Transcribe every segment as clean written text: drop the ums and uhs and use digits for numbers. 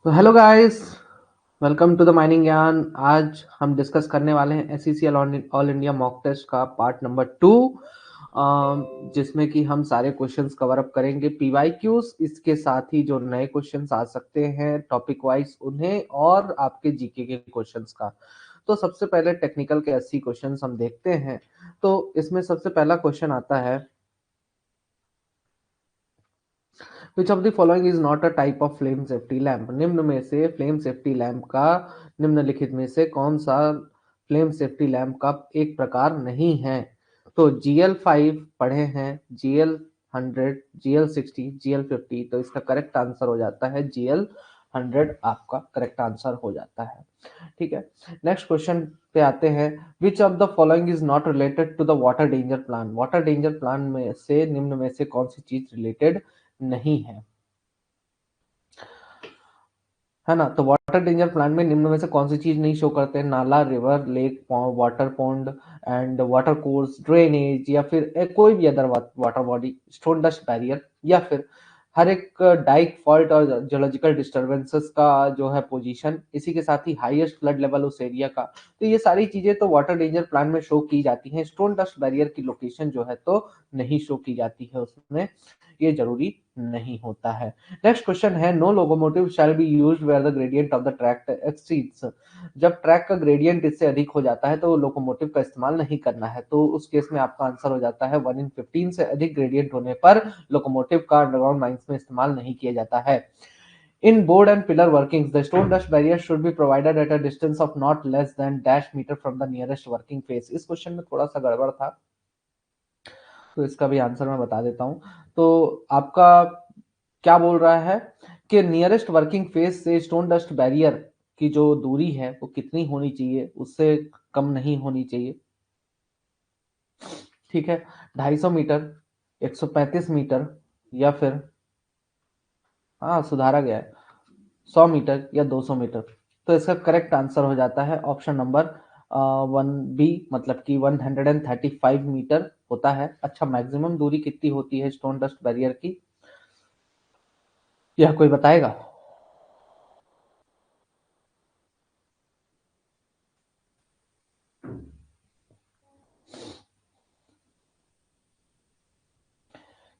तो hello guys, welcome to the mining Gyan. आज हम डिस्कस करने वाले हैं SECL all India mock test का पार्ट नंबर 2, जिसमें कि हम सारे क्वेश्चंस कवर अप करेंगे, पीवाईक्यूज, इसके साथ ही जो नए क्वेश्चंस आ सकते हैं टॉपिक वाइज उन्हें, और आपके जीके के क्वेश्चंस का। तो सबसे पहले टेक्निकल के 80 क्वेश्चंस हम देखते हैं। तो इसमें सबसे पहला क्वेश्चन आता है, which of the following is not a type of flame safety lamp. निम्न में से फ्लेम सेफ्टी लैम्प का, निम्नलिखित में से कौन सा फ्लेम सेफ्टी लैम्प का एक प्रकार नहीं है। तो GL5 पढ़े हैं, GL100, GL60, GL50, तो इसका करेक्ट आंसर हो जाता है GL100, आपका करेक्ट आंसर हो जाता है। ठीक है, नेक्स्ट क्वेश्चन पे आते हैं। Which of the following is not related to the water danger plan. Water danger plan में से निम्न में से कौन सी चीज रिलेटेड नहीं है, है ना। तो वाटर डेंजर प्लान में निम्न में से कौन सी चीज नहीं शो करते हैं? नाला, river, lake, water pond and water course, drainage, या फिर कोई भी other water body, stone dust barrier, या फिर हर एक डाइक फॉल्ट और जियोलॉजिकल डिस्टरबेंसेस का जो है पोजीशन, इसी के साथ ही हाईएस्ट फ्लड लेवल उस एरिया का। तो ये सारी चीजें तो वाटर डेंजर प्लान में शो की जाती हैं। स्टोन डस्ट बैरियर की लोकेशन जो है तो नहीं शो की जाती है उसमें, ये जरूरी नहीं होता है। नेक्स्ट क्वेश्चन है, no locomotive shall be used where the gradient of the track exceeds. जब ट्रैक का ग्रेडियंट इससे अधिक हो जाता है तो लोकोमोटिव का इस्तेमाल नहीं करना है। तो उस केस में आपका आंसर हो जाता है 1/15 से अधिक ग्रेडियंट होने पर लोकोमोटिव का अंडरग्राउंड माइंस में इस्तेमाल नहीं किया जाता है। In board and pillar workings, the stone dust barrier should be provided at a distance of not less than dash meter from the nearest working face। इस क्वेश्चन में थोड़ा सा गड़बड़ था, तो इसका भी आंसर मैं बता देता हूं। तो आपका क्या बोल रहा है कि नियरेस्ट वर्किंग फेस से स्टोन डस्ट बैरियर की जो दूरी है वो कितनी होनी चाहिए, उससे कम नहीं होनी चाहिए। ठीक है, 250 मीटर, 135 मीटर, या फिर, हाँ सुधारा गया है, 100 मीटर या 200 मीटर। तो इसका करेक्ट आंसर हो जाता है ऑप्शन नंबर 1B, मतलब कि 135 मीटर होता है। अच्छा, मैक्सिमम दूरी कितनी होती है स्टोन डस्ट बैरियर की, यह कोई बताएगा?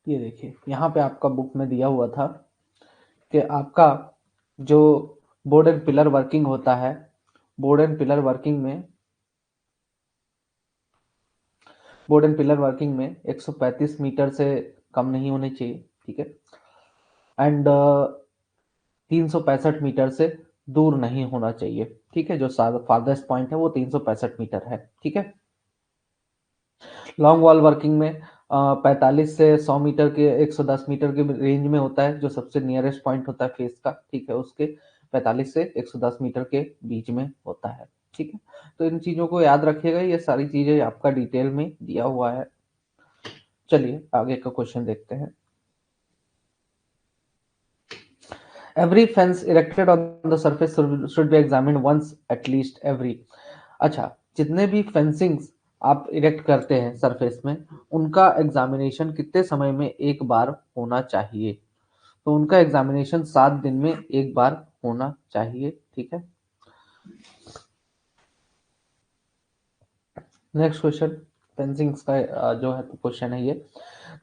ये देखिए, यहाँ पे आपका बुक में दिया हुआ था कि आपका जो बोर्ड एंड पिलर वर्किंग होता है, बोर्ड एंड पिलर वर्किंग में बोर्ड एंड पिलर वर्किंग में 135 मीटर से कम नहीं होने चाहिए। ठीक है, एंड 365 मीटर से दूर नहीं होना चाहिए। ठीक है, जो फारदेस्ट पॉइंट है वो 365 मीटर है। ठीक है, लॉन्ग वॉल वर्किंग में 45 से 100 मीटर के, 110 मीटर के रेंज में होता है, जो सबसे नियरेस्ट पॉइंट होता है फेस का। ठीक है, उसके 45 से 110 मीटर के बीच में होता है। ठीक है, तो इन चीजों को याद रखिएगा, ये सारी चीजें आपका डिटेल में दिया हुआ है। चलिए आगे का क्वेश्चन देखते हैं। Every fence erected on the surface should be examined once at least every। अच्छा, जितने भी फेंसिंग्स आप इरेक्ट करते हैं सरफेस में, उनका एग्जामिनेशन कितने समय में एक बार होना चाहिए? तो उनका एग्जामिनेशन 7 दिन में एक बार होना चाहिए। ठीक है, नेक्स्ट क्वेश्चन फेंसिंग्स का जो है क्वेश्चन है ये।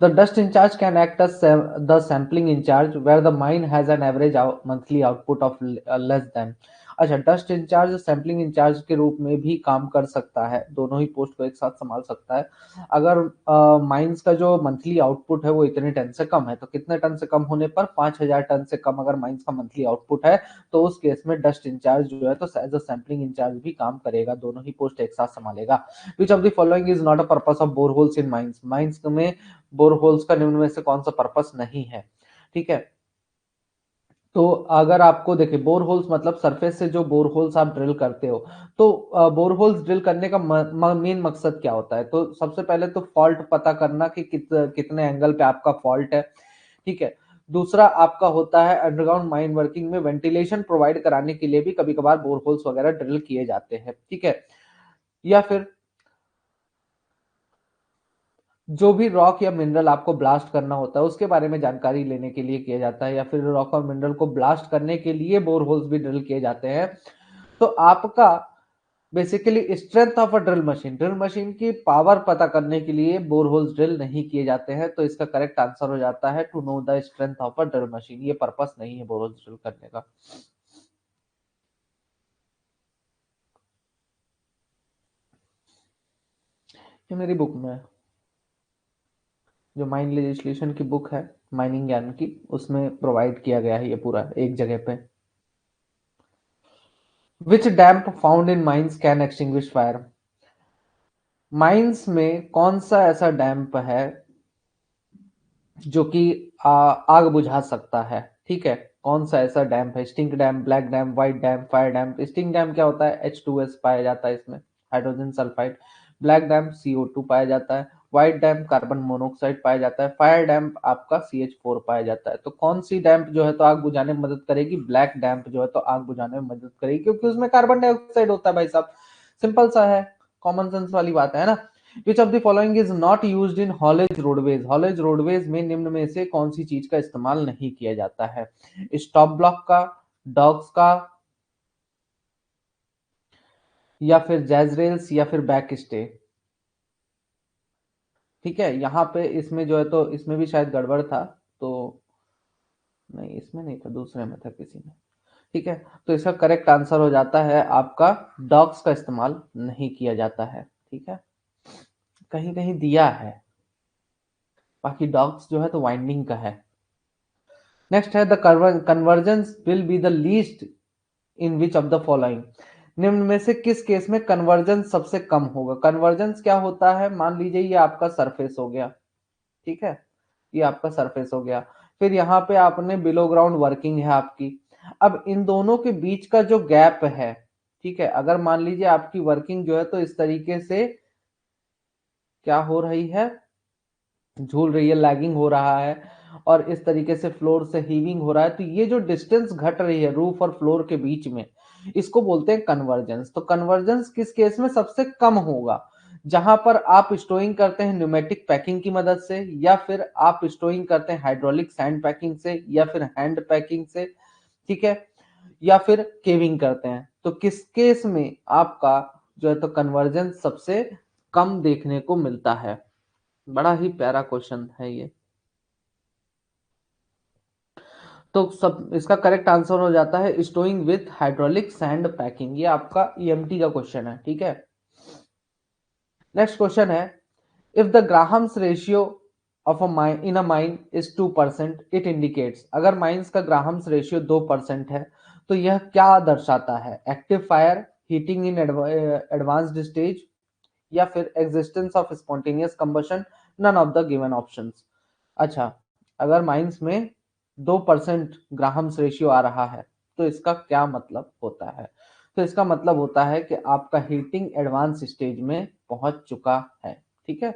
The dust in-charge can act as the sampling in-charge where the mine has an average monthly output of less than. अच्छा, डस्ट इंचार्ज सैम्पलिंग इंचार्ज के रूप में भी काम कर सकता है, दोनों ही पोस्ट को एक साथ संभाल सकता है। अगर माइंस का जो मंथली आउटपुट है वो इतने टन से कम है, तो कितने टन से कम होने पर? 5,000 टन से कम अगर माइंस का मंथली आउटपुट है, तो उस केस में डस्ट इंचार्ज जो है तो एज अ सैम्पलिंग इंचार्ज भी काम करेगा, दोनों ही पोस्ट एक साथ संभालेगा। Which of the following is not a purpose of boreholes in mines. Mines में बोरहोल्स का निम्न में से कौन सा पर्पस नहीं है? ठीक है, तो अगर आपको देखे, बोरहोल्स मतलब सरफेस से जो बोरहोल्स आप ड्रिल करते हो, तो बोरहोल्स ड्रिल करने का मेन मकसद क्या होता है? तो सबसे पहले तो फॉल्ट पता करना कि कितने एंगल पे आपका फॉल्ट है। ठीक है, दूसरा आपका होता है अंडरग्राउंड माइन वर्किंग में वेंटिलेशन प्रोवाइड कराने के लिए भी कभी कभार बोरहोल्स वगैरह ड्रिल किए जाते हैं। ठीक है, या फिर जो भी रॉक या मिनरल आपको ब्लास्ट करना होता है उसके बारे में जानकारी लेने के लिए किया जाता है, या फिर रॉक और मिनरल को ब्लास्ट करने के लिए बोरहोल्स भी ड्रिल किए जाते हैं। तो आपका basically strength of a drill machine की पावर पता करने के लिए बोरहोल्स ड्रिल नहीं किए जाते हैं। तो इसका करेक्ट आंसर हो जाता है to know the strength of a drill machine. ये पर्पस नहीं है बोरहोल्स ड्रिल करने का। ये मेरी बुक में है, जो माइन लेजिस्लेशन की बुक है, माइनिंग ज्ञान की, उसमें प्रोवाइड किया गया है ये पूरा एक जगह पे। Which damp found in mines can extinguish fire? Mines में कौन सा ऐसा डैम्प है जो कि आग बुझा सकता है? ठीक है, कौन सा ऐसा डैम्प है? स्टिंक डैम्प, ब्लैक डैम्प, व्हाइट डैम्प, फायर डैम्प। स्टिंक डैम्प क्या होता है? H2S पाया जाता है इसमें, हाइड्रोजन सल्फाइड। ब्लैक डैम्प CO2 पाया जाता है। व्हाइट डैम्प कार्बन मोनोऑक्साइड पाया जाता है। फायर डैम्प आपका CH4 पाया जाता है। तो कौन सी डैम्प जो है तो आग बुझाने में मदद करेगी? ब्लैक डैम्प जो है तो आग बुझाने में मदद करेगी, क्योंकि उसमें कार्बन डाइऑक्साइड होता है भाई साहब। सिंपल सा है, कॉमन सेंस वाली बात है ना। विच of the following is not used in haulage roadways? Haulage roadways में निम्न में से कौन सी चीज का इस्तेमाल नहीं किया जाता है? स्टॉप ब्लॉक का, डॉग्स का, या फिर जैज रेल्स, या फिर बैक स्टे? ठीक है, यहाँ पे इसमें जो है तो इसमें भी शायद गड़बड़ था। तो नहीं, इसमें नहीं था, दूसरे में था किसी में। ठीक है, तो इसका करेक्ट आंसर हो जाता है आपका डॉग्स का इस्तेमाल नहीं किया जाता है। ठीक है, कहीं कहीं दिया है, बाकी डॉग्स जो है तो वाइंडिंग का है। नेक्स्ट है the convergence will be the least in which of the following? निम्न में से किस केस में कन्वर्जेंस सबसे कम होगा? कन्वर्जेंस क्या होता है? मान लीजिए ये आपका सरफेस हो गया, ठीक है, ये आपका सरफेस हो गया। फिर यहाँ पे आपने बिलो ग्राउंड वर्किंग है आपकी। अब इन दोनों के बीच का जो गैप है, ठीक है, अगर मान लीजिए आपकी वर्किंग जो है तो इस तरीके से क्या हो रही है, झूल रही है, लैगिंग हो रहा है, और इस तरीके से फ्लोर से हीविंग हो रहा है, तो ये जो डिस्टेंस घट रही है रूफ और फ्लोर के बीच में, इसको बोलते हैं कन्वर्जेंस। तो कन्वर्जेंस किस केस में सबसे कम होगा? जहां पर आप स्टोइंग करते हैं न्यूमेटिक पैकिंग की मदद से, या फिर आप स्टोइंग करते हैं हाइड्रोलिक सैंड पैकिंग से, या फिर हैंड पैकिंग से, ठीक है, या फिर केविंग करते हैं। तो किस केस में आपका जो है तो कन्वर्जेंस सबसे कम देखने को मिलता है? बड़ा ही प्यारा क्वेश्चन है ये। तो सब इसका करेक्ट आंसर हो जाता है stowing with hydraulic sand packing. ये आपका EMT का क्वेश्चन है। ठीक है, नेक्स्ट क्वेश्चन है, if the Graham's ratio of a mine in a mine is 2%, it indicates. अगर माइंस का ग्राहम्स रेशियो 2% है तो यह क्या दर्शाता है? Active fire, heating in advanced stage, या फिर existence of spontaneous combustion, none of the given options. अच्छा, अगर माइंस में 2% ग्राहम्स रेशियो आ रहा है तो इसका क्या मतलब होता है? तो इसका मतलब होता है कि आपका हीटिंग एडवांस स्टेज में पहुंच चुका है। ठीक है,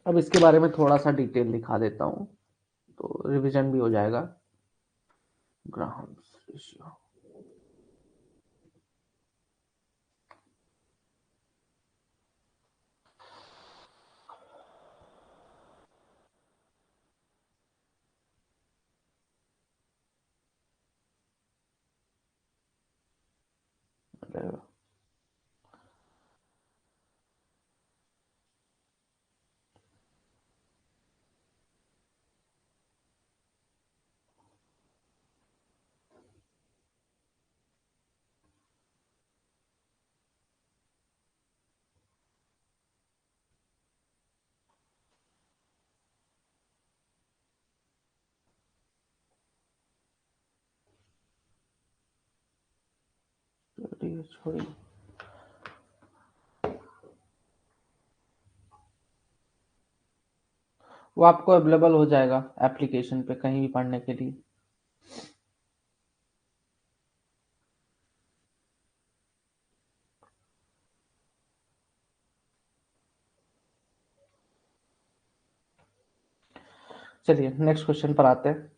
अब इसके बारे में थोड़ा सा डिटेल दिखा देता हूं तो रिवीजन भी हो जाएगा। ग्राहम्स रेशियो, छोड़िए, वो आपको अवेलेबल हो जाएगा एप्लीकेशन पे कहीं भी पढ़ने के लिए। चलिए नेक्स्ट क्वेश्चन पर आते हैं।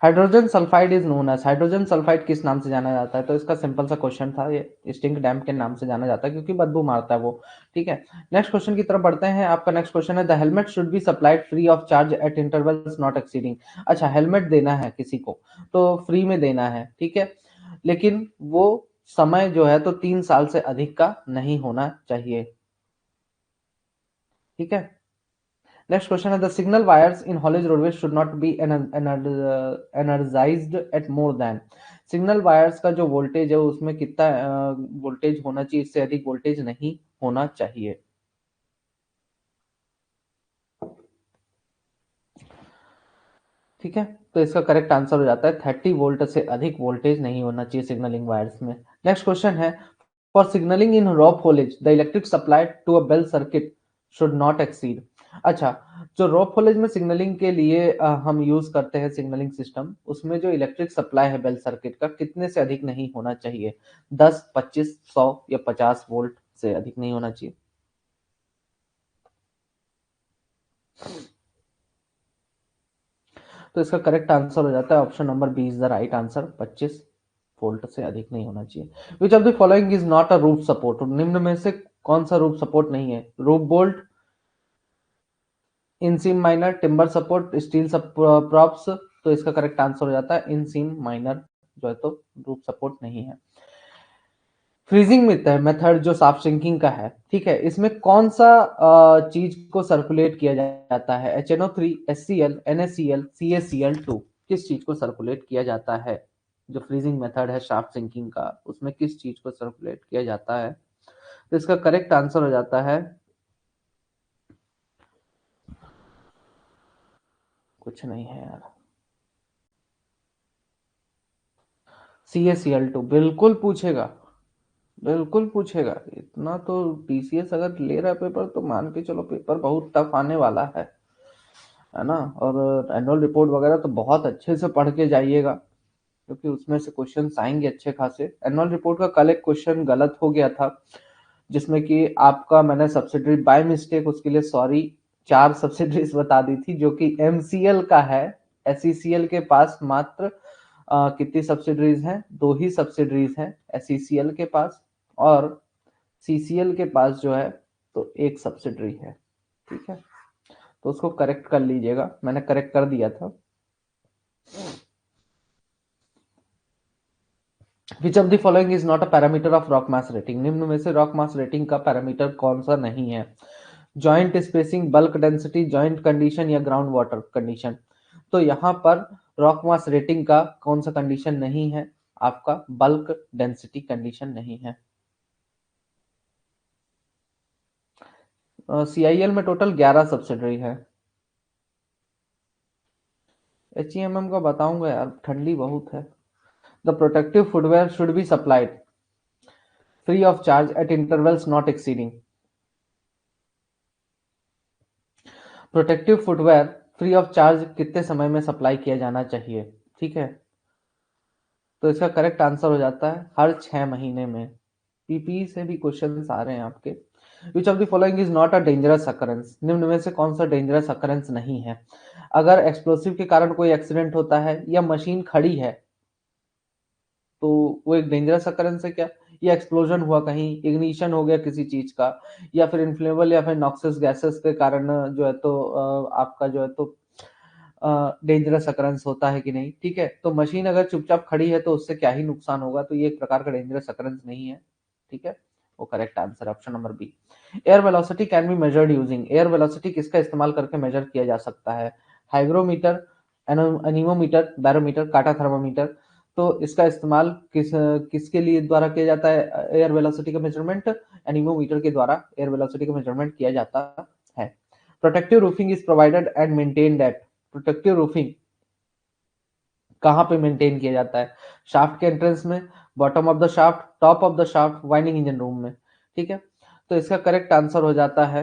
Hydrogen sulphide is known as, hydrogen sulphide किस नाम से जाना जाता है? तो इसका सिंपल सा क्वेश्चन था, ये स्टिंक डैम के नाम से जाना जाता है क्योंकि बदबू मारता है वो। ठीक है, नेक्स्ट क्वेश्चन की तरफ बढ़ते हैं। आपका नेक्स्ट क्वेश्चन है the helmet should be supplied free of charge at intervals not exceeding. अच्छा, हेलमेट देना है किसी को तो फ्री में देना है, ठीक है, लेकिन वो समय जो है तो 3 साल से अधिक का नहीं होना चाहिए। ठीक है, नेक्स्ट क्वेश्चन है the signal wires in haulage roadways should not be energised at more than. Signal wires का जो वोल्टेज है उसमें कितना वोल्टेज होना चाहिए, इससे अधिक वोल्टेज नहीं होना चाहिए। ठीक है, तो इसका करेक्ट आंसर हो जाता है 30 वोल्ट से अधिक वोल्टेज नहीं होना चाहिए सिग्नलिंग वायर्स में। नेक्स्ट क्वेश्चन है for signalling in rope haulage the electric supply to a bell circuit should not exceed. अच्छा, जो रॉ फॉलेज में सिग्नलिंग के लिए हम यूज करते हैं सिग्नलिंग सिस्टम, उसमें जो इलेक्ट्रिक सप्लाई है बेल सर्किट का कितने से अधिक नहीं होना चाहिए? 10, 25, 100 या 50 वोल्ट से अधिक नहीं होना चाहिए। तो इसका करेक्ट आंसर हो जाता है option number B is the right answer, 25 volt से अधिक नहीं होना चाहिए। Which of the following is not a roof support, निम्न में से कौन सा रूफ सपोर्ट नहीं है? Roof bolt, in seam miner, timber support, steel props. तो इसका करेक्ट आंसर हो जाता है इनसीम माइनर जो है तो रूफ सपोर्ट नहीं है। फ्रीजिंग मेथड जो साफ सिंकिंग का है, ठीक है, इसमें कौन सा चीज को सर्कुलेट किया जाता है? HNO3, HCl, NaCl, CaCl2, किस चीज को सर्कुलेट किया जाता है? जो फ्रीजिंग मेथड है शार्प सिंकिंग का, उसमें किस चीज को सर्कुलेट किया जाता है? तो इसका करेक्ट आंसर हो जाता है, कुछ नहीं है यार, CaCl2 बिल्कुल पूछेगा, बिल्कुल पूछेगा। इतना तो TCS अगर ले रहा है पेपर तो मान के चलो पेपर बहुत टफ आने वाला है ना। और एनुअल रिपोर्ट वगैरह तो बहुत अच्छे से पढ़ के जाइएगा क्योंकि उसमें से क्वेश्चन आएंगे अच्छे खासे। एनुअल रिपोर्ट का कल एक क्वेश्चन गलत हो गया था जिसमें कि आपका मैंने सब्सिडरी बाय मिस्टेक, उसके लिए सॉरी, 4 सब्सिडरीज बता दी थी जो कि MCL का है। SECL के पास मात्र कितनी सब्सिडरीज हैं? 2 ही सब्सिडरीज हैं SECL के पास, और CCL के पास जो है तो एक सब्सिडरी है। ठीक है, तो उसको करेक्ट कर लीजिएगा, मैंने करेक्ट कर दिया था। Which of the following is not a parameter of rock mass rating, निम्न में से रॉक मास रेटिंग का पैरामीटर कौन सा नहीं है? Joint spacing, bulk density, joint condition या ग्राउंड वाटर कंडीशन। तो यहाँ पर रॉक मास रेटिंग का कौन सा कंडीशन नहीं है? आपका बल्क डेंसिटी कंडीशन नहीं है। CIL में टोटल 11 सब्सिडरी है। HEMM का बताऊंगा यार, ठंडी बहुत है। The protective footwear should be supplied free of charge at intervals not exceeding. Protective footwear free of charge कितने समय में सप्लाई किया जाना चाहिए? ठीक है, तो इसका करेक्ट आंसर हो जाता है हर 6 महीने में। PPE से भी क्वेश्चन आ रहे हैं आपके। विच of the following is not a dangerous occurrence, निम्न में से कौन सा डेंजरस अकरेंस नहीं है? अगर एक्सप्लोसिव के कारण कोई एक्सीडेंट होता है या मशीन खड़ी है तो वो एक डेंजरस अकरेंस है क्या? या एक्सप्लोजन हुआ कहीं, इग्निशन हो गया किसी चीज का, या फिर इन्फ्लेमेबल या फिर नॉक्सियस गैसेस के कारण जो है तो आपका जो है तो डेंजरस अकरेंस होता है कि नहीं? ठीक है, तो मशीन अगर चुपचाप खड़ी है तो उससे क्या ही नुकसान होगा, तो ये एक प्रकार का डेंजरस अकरेंस नहीं है। ठीक है, वो correct answer option number B. Air velocity can be measured using, air velocity किसका इस्तेमाल करके मेजर किया जा सकता है? Hygrometer, anemometer, barometer, kata thermometer. तो इसका इस्तेमाल किसके लिए द्वारा किया जाता है एयर वेलोसिटी का मेजरमेंट? एनीमोमीटर के द्वारा एयर वेलोसिटी का मेजरमेंट किया जाता है। Protective roofing is provided and maintained at, protective roofing कहाँ पे मेंटेन किया जाता है? शाफ्ट के एंट्रेंस में, bottom of the shaft, top of the shaft, winding engine room में। ठीक है, तो इसका करेक्ट आंसर हो जाता है,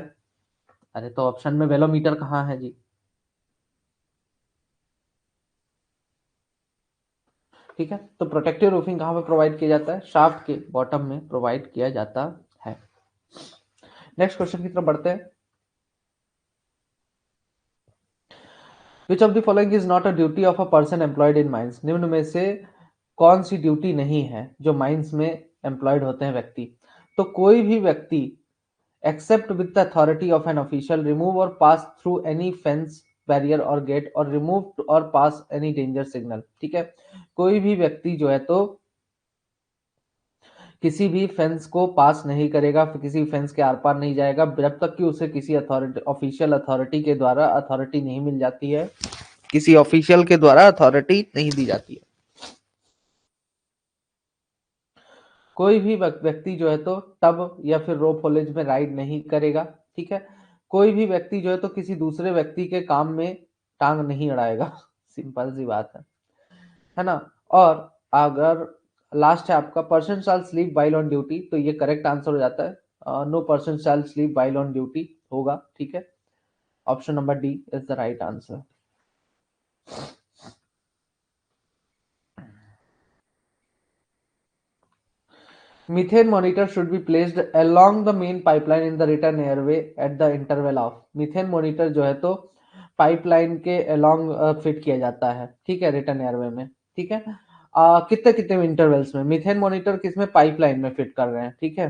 अरे तो ऑप्शन में वेलोमीटर कहाँ है जी? ठीक है, तो प्रोटेक्टिव रूफिंग कहाँ पे प्रोवाइड किया जाता है? शाफ्ट के बॉटम में प्रोवाइड किया जाता है। नेक्स्ट क्वेश्चन की तरफ बढ़ते हैं। Which of the following is not a duty of a person employed in mines, निम्न में से कौन सी ड्यूटी नहीं है जो माइंस में एम्प्लॉयड होते हैं व्यक्ति। तो कोई भी व्यक्ति except with the authority of an official remove or pass through any fence barrier और गेट और रिमूव और पास एनी डेंजर सिग्नल। ठीक है, कोई भी व्यक्ति जो है तो किसी भी फेंस को पास नहीं करेगा, किसी फेंस के आर पार नहीं जाएगा जब तक कि उसे किसी अथॉरिटी ऑफिशियल अथॉरिटी के द्वारा अथॉरिटी नहीं मिल जाती है, किसी ऑफिशियल के द्वारा अथॉरिटी नहीं दी जाती है। कोई भी व्यक्ति जो है तो टब या फिर रोप होलेज में राइड नहीं करेगा। ठीक है, कोई भी व्यक्ति जो है तो किसी दूसरे व्यक्ति के काम में टांग नहीं अड़ाएगा। सिंपल सी बात है ना। और अगर लास्ट है आपका person shall sleep while on duty, तो ये करेक्ट आंसर हो जाता है, no person shall sleep while on duty होगा। ठीक है, option number D is the right answer. Methane monitor should be placed along the main pipeline in the return airway at the interval of। Methane monitor जो है तो pipeline के along fit किया जाता है। ठीक है, रिटर्न एयरवे में। ठीक है, कितने कितने इंटरवल्स में मीथेन मॉनिटर किसमें पाइपलाइन में फिट कर रहे हैं। ठीक है,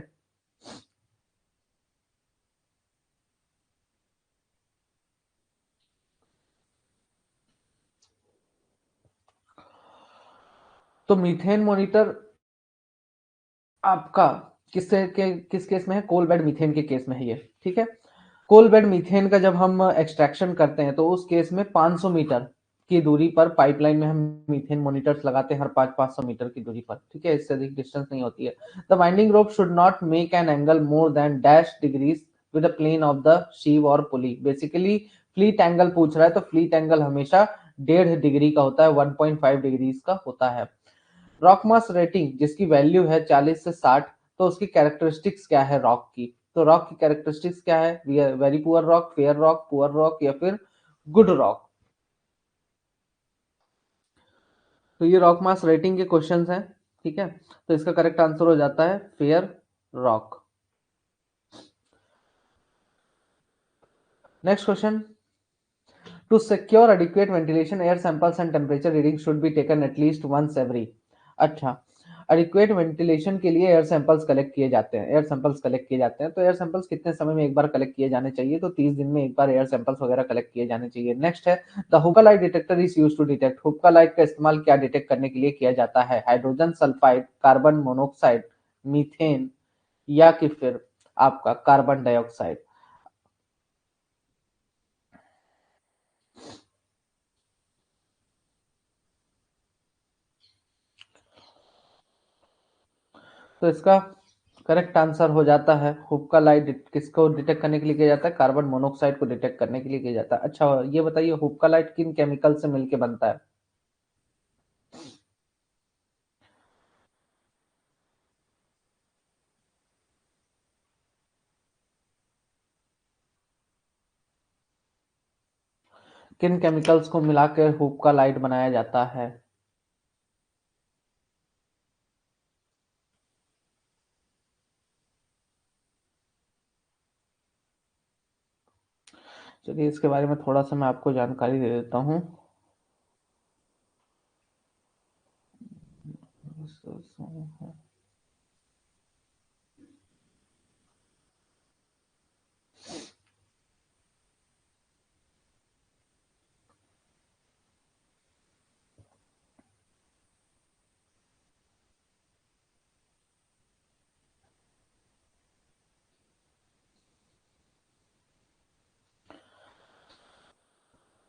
तो मीथेन मॉनिटर आपका किस केस में है, कोल बेड मीथेन के केस में है ये। ठीक है, कोल बेड मीथेन का जब हम एक्सट्रैक्शन करते हैं तो उस केस में 500 मीटर की दूरी पर पाइपलाइन में हम मीथेन मॉनिटर्स लगाते हैं, हर 500 मीटर की दूरी पर। ठीक है, इससे अधिक डिस्टेंस नहीं होती है। The winding rope should not make an angle more than dash degrees with the plane of the sheave और पुली। बेसिकली फ्लीट एंगल पूछ रहा है तो फ्लीट एंगल हमेशा 1.5 डिग्री का होता है, 1.5 डिग्रीज का होता है। रॉक मास रेटिंग जिसकी वैल्यू है 40 से 60, तो उसकी कैरेक्टरिस्टिक्स क्या है रॉक की। तो रॉक की कैरेक्टरिस्टिक्स क्या है, very poor rock, fair rock, poor rock या फिर गुड रॉक। तो ये रॉक मास रेटिंग के क्वेश्चंस हैं। ठीक है, तो इसका करेक्ट आंसर हो जाता है fair rock. Next question, to secure adequate ventilation air samples and temperature reading should be taken at least once every। अच्छा, adequate ventilation के लिए एयर सैंपल्स कलेक्ट किए जाते हैं, एयर सैंपल्स कलेक्ट किए जाते हैं। तो एयर सैंपल्स कितने समय में एक बार कलेक्ट किए जाने चाहिए, तो 30 दिन में एक बार एयर सैंपल्स वगैरह कलेक्ट किए जाने चाहिए। नेक्स्ट है, the hookah light detector is used to detect. Hookah light का इस्तेमाल क्या डिटेक्ट करने के लिए किया जाता है, hydrogen sulphide, carbon monoxide, methane या कि फिर आपका कार्बन डाइऑक्साइड। तो इसका करेक्ट आंसर हो जाता है हुक्का लाइट किसको डिटेक्ट करने के लिए किया जाता है, कार्बन मोनोऑक्साइड को डिटेक्ट करने के लिए किया जाता है। अच्छा, ये बताइए हुक्का लाइट किन केमिकल से मिलके बनता है। किन केमिकल्स को मिलाकर हुक्का लाइट बनाया जाता है। चलिए इसके बारे में थोड़ा सा मैं आपको जानकारी दे देता हूँ।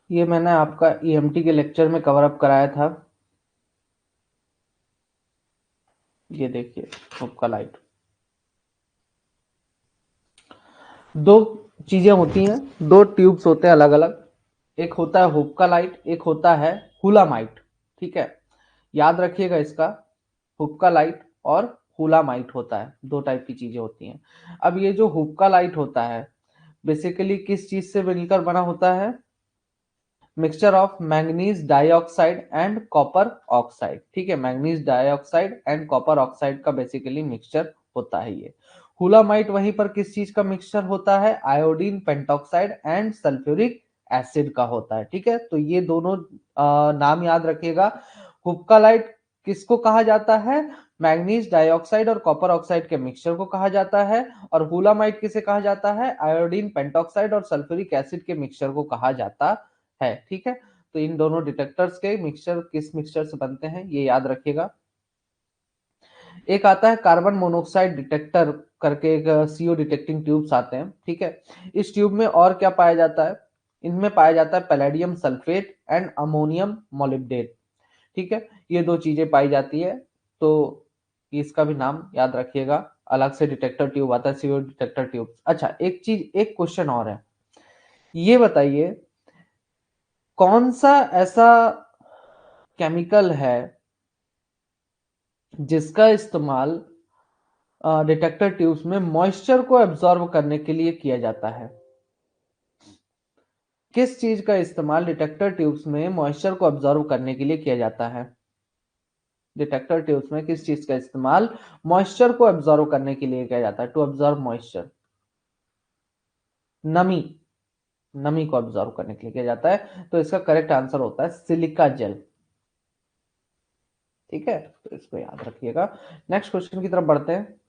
ये मैंने आपका ईएमटी के लेक्चर में कवर अप कराया था। ये देखिए हुक्का लाइट, दो चीजें होती हैं, दो ट्यूब्स होते हैं अलग अलग, एक होता है हुक्का लाइट, एक होता है हुलामाइट। ठीक है, याद रखिएगा इसका, हुक्का लाइट और हुलामाइट होता है, दो टाइप की चीजें होती हैं। अब ये जो हुक्का लाइट होता है बेसिकली किस चीज से मिलकर बना होता है, mixture of manganese dioxide and copper oxide. ठीक है, manganese dioxide and copper oxide का बेसिकली मिक्सचर होता है ये। हुलामाइट वहीं पर किस चीज का मिक्सचर होता है, iodine pentoxide and sulphuric acid का होता है। ठीक है, तो ये दोनों नाम याद रखिएगा। हुक्कालाइट किसको कहा जाता है? मैग्नीज डाइऑक्साइड और कॉपर ऑक्साइड के मिक्सचर को कहा जाता है। और हुलामाइट किसे कहा जाता है? आयोडीन पेंटॉक्साइड और सल्फ्यूरिक एसिड के मिक्सचर को कहा जाता है। ठीक है, तो इन दोनों डिटेक्टर्स के मिक्सचर किस मिक्सचर से बनते हैं ये याद रखिएगा। एक आता है कार्बन मोनोऑक्साइड डिटेक्टर करके, एक सीओ डिटेक्टिंग ट्यूब्स आते हैं। ठीक है, इस ट्यूब में और क्या पाया जाता है? इनमें पाया जाता है palladium sulphate and ammonium molybdate. ठीक है, ये दो चीजें पाई जाती है, तो इसका भी नाम याद रखिएगा। अलग से डिटेक्टर ट्यूब आता है, सीओ डिटेक्टर ट्यूब। अच्छा, एक चीज, एक क्वेश्चन और है, ये बताइए कौन सा ऐसा केमिकल है जिसका इस्तेमाल डिटेक्टर ट्यूब्स में मॉइस्चर को एब्जॉर्ब करने के लिए किया जाता है? किस चीज का इस्तेमाल डिटेक्टर ट्यूब्स में मॉइस्चर को एब्जॉर्ब करने के लिए किया जाता है? डिटेक्टर ट्यूब्स में किस चीज का इस्तेमाल मॉइस्चर को एब्जॉर्ब करने के लिए किया जाता है? टू एब्जॉर्ब मॉइस्चर, नमी, नमी को एब्जॉर्ब करने के लिए किया जाता है। तो इसका करेक्ट आंसर होता है सिलिका जेल। ठीक है, तो इसको याद रखिएगा। नेक्स्ट क्वेश्चन की तरफ बढ़ते हैं।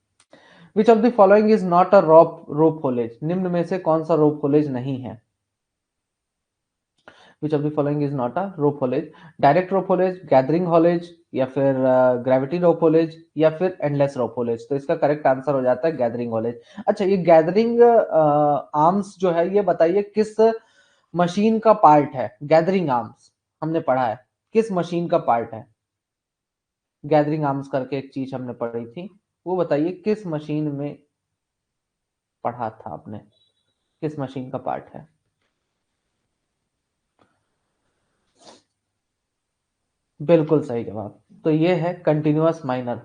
Which of the following is not a rope haulage? निम्न में से कौन सा रोप होलेज नहीं है? Which of the following is not a rope haulage? Direct rope haulage, gathering haulage, या फिर ग्रेविटी रोप होलेज, या फिर एंडलेस रोप होलेज? तो इसका करेक्ट आंसर हो जाता है गैदरिंग होलेज। अच्छा, ये गैदरिंग आर्म्स जो है, ये बताइए किस मशीन का पार्ट है? गैदरिंग आर्म्स हमने पढ़ा है, किस मशीन का पार्ट है? गैदरिंग आर्म्स करके एक चीज हमने पढ़ी थी, वो बताइए किस मशीन में पढ़ा था आपने, किस मशीन का पार्ट है? बिल्कुल सही जवाब। तो ये है कंटिन्यूअस माइनर,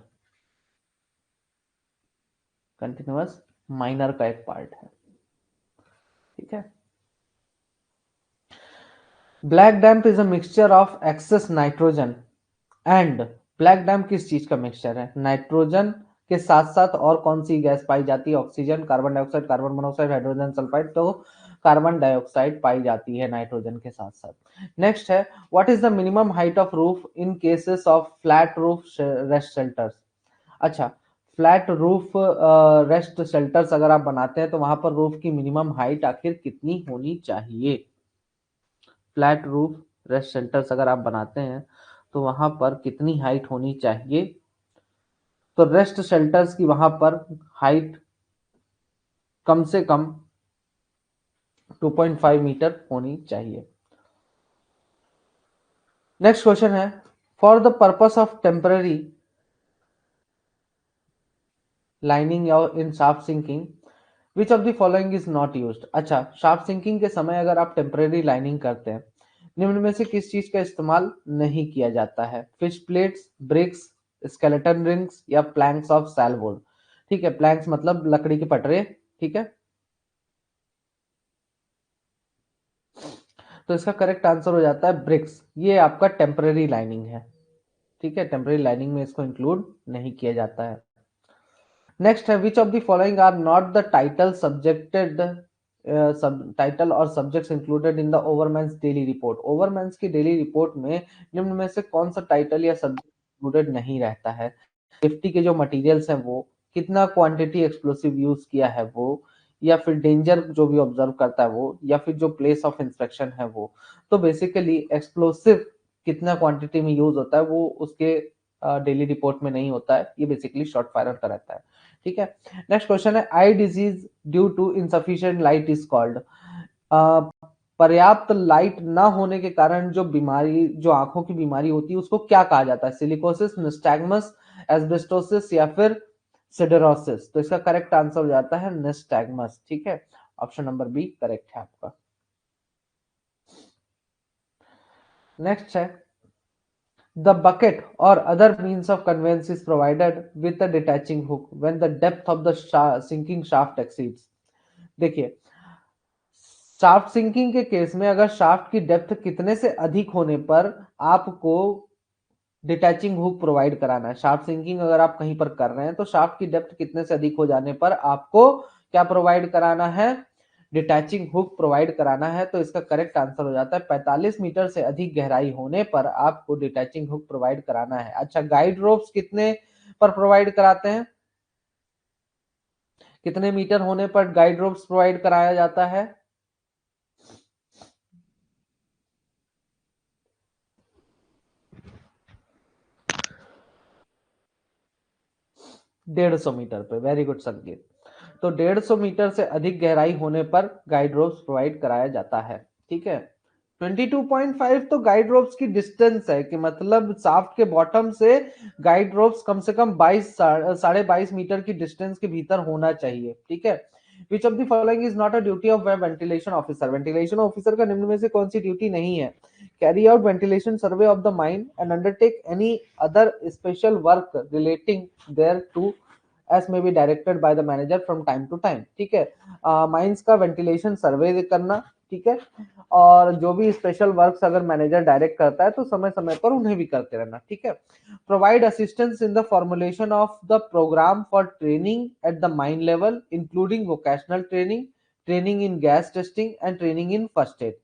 कंटिन्यूअस माइनर का एक पार्ट है। ठीक है, black damp is a mixture of excess nitrogen and, black damp किस चीज का मिक्सचर है? नाइट्रोजन के साथ साथ और कौन सी गैस पाई जाती है? Oxygen, carbon dioxide, carbon monoxide, hydrogen sulphide. तो कार्बन डाइऑक्साइड पाई जाती है नाइट्रोजन के साथ साथ। नेक्स्ट है, what is the minimum height of roof in cases of flat roof rest shelters? अच्छा, फ्लैट रूफ रेस्ट शेल्टर्स अगर आप बनाते हैं तो वहां पर रूफ की मिनिमम हाइट आखिर कितनी होनी चाहिए? फ्लैट रूफ रेस्ट शेल्टर्स अगर आप बनाते हैं तो वहां पर कितनी हाइट होनी चाहिए? तो रेस्ट शेल्टर्स की वहां पर हाइट कम से कम 2.5 मीटर होनी चाहिए। नेक्स्ट क्वेश्चन है, for the purpose of temporary lining in shaft sinking which of the following is not used? अच्छा, शाफ्ट सिंकिंग के समय अगर आप टेम्पररी लाइनिंग करते हैं, निम्न में से किस चीज का इस्तेमाल नहीं किया जाता है? Fish plates, bricks, skeleton rings, या प्लैंक्स ऑफ सैलवुड? ठीक है, प्लैंक्स मतलब लकड़ी के पटरे। ठीक है, तो इसका करेक्ट आंसर हो जाता है ब्रिक्स। ये आपका टेम्पररी लाइनिंग है। ठीक है, टेम्पररी लाइनिंग में इसको इंक्लूड नहीं किया जाता है। नेक्स्ट है, which of the following are not the title subjected, subtitle और subjects included in the overman's daily report? Overman's की डेली रिपोर्ट में निम्न में से कौन सा टाइटल या सब्जेक्ट इंक्लूडेड नहीं रहता है? सेफ्टी के जो मटेरियल्स हैं वो, कितना क्वांटिटी एक्सप्लोसिव यूज किया है वो, या फिर डेंजर जो भी ऑब्जर्व करता है वो, या फिर जो प्लेस ऑफ इंस्पेक्शन है वो। तो बेसिकली एक्सप्लोसिव कितना क्वांटिटी में यूज होता है वो उसके डेली रिपोर्ट में नहीं होता है, ये बेसिकली शॉर्ट फायर का रहता है। ठीक है, नेक्स्ट क्वेश्चन है, eye disease due to insufficient light is called? पर्याप्त लाइट ना होने के कारण जो बीमारी, जो आंखों की बीमारी होती है उसको क्या कहा जाता है? सिलिकोसिस, निस्टैग्मस, एस्बेस्टोसिस, या फिर सिडरोसिस? तो इसका करेक्ट आंसर हो जाता है निस्टैग्मस। ठीक है, ऑप्शन नंबर बी करेक्ट है आपका। नेक्स्ट है, the bucket or other means of conveyance is provided with a detaching hook when the depth of the sinking shaft exceeds? देखिए, शाफ्ट सिंकिंग के केस में अगर शाफ्ट की डेप्थ कितने से अधिक होने पर आपको डिटैचिंग हुक प्रोवाइड कराना है। शाफ्ट सिंकिंग अगर आप कहीं पर कर रहे हैं तो शाफ्ट की डेप्थ कितने से अधिक हो जाने पर आपको क्या प्रोवाइड कराना है? डिटैचिंग हुक प्रोवाइड कराना है, तो इसका करेक्ट आंसर हो जाता है 45 मीटर से अधिक गहराई होने पर आपको डिटैचिंग हुक प्रोवाइड कराना है। अच्छा, गाइड रोप्स कितने पर प्रोवाइड कराते हैं? कितने मीटर होने पर गाइड रोप्स प्रोवाइड कराया जाता है? 150 मीटर पे। वेरी गुड संकेत। तो 150 मीटर से अधिक गहराई होने पर गाइड रोप्स प्रोवाइड कराया जाता है। ठीक है। 22.5 तो गाइड रोप्स की डिस्टेंस है, कि मतलब शाफ्ट के बॉटम से गाइड रोप्स कम से कम 22 साढ़े 22 मीटर की डिस्टेंस के भीतर होना चाहिए। ठीक है। Which of the following is not a duty of ventilation officer? Ventilation officer का निम्न में से कौन सी ड्यूटी नहीं है? Carry out ventilation survey of the mine and undertake any other special work relating thereto as may be directed by the manager from time to time. ठीक है। माइंस का वेंटिलेशन सर्वे करना। ठीक है। और जो भी स्पेशल वर्क्स अगर मैनेजर डायरेक्ट करता है तो समय समय पर उन्हें भी करते रहना। ठीक है। Provide assistance in the formulation of the programme for training at the mine level including vocational training, training in gas testing and training in first aid.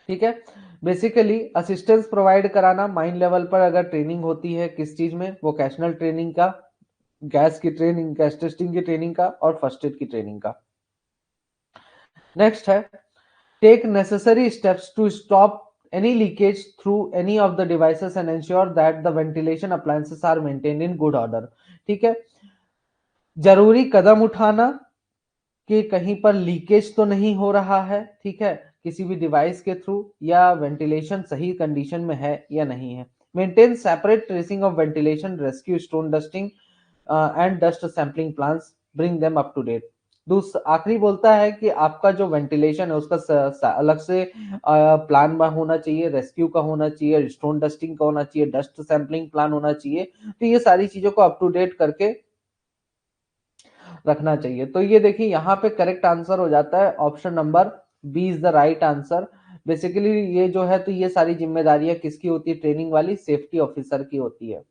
ठीक है। बेसिकली असिस्टेंस प्रोवाइड कराना माइन लेवल पर अगर training होती है, किस चीज में? वोकेशनल ट्रेनिंग का, गैस की ट्रेनिंग, गैस टेस्टिंग की ट्रेनिंग का और फर्स्ट एड की ट्रेनिंग का। नेक्स्ट है take necessary steps to stop any leakage through any of the devices and ensure that the ventilation appliances are maintained in good order। ठीक है। जरूरी कदम उठाना कि कहीं पर लीकेज तो नहीं हो रहा है। ठीक है। किसी भी डिवाइस के थ्रू, या वेंटिलेशन सही कंडीशन में है या नहीं है। Maintain separate tracing of ventilation, rescue stone dusting and dust sampling plans, bring them up to date. आखिरी बोलता है कि आपका जो वेंटिलेशन है उसका अलग से प्लान होना चाहिए, रेस्क्यू का होना चाहिए, स्टोन डस्टिंग का होना चाहिए, डस्ट सैंपलिंग प्लान होना चाहिए। तो ये सारी चीजों को अप टू डेट करके रखना चाहिए। तो ये देखिए यहाँ पे करेक्ट आंसर हो जाता है option number B is the right answer. Basically ये जो है, तो ये सारी जिम्मेदारियां किसकी होती है? ट्रेनिंग वाली सेफ्टी ऑफिसर की होती है।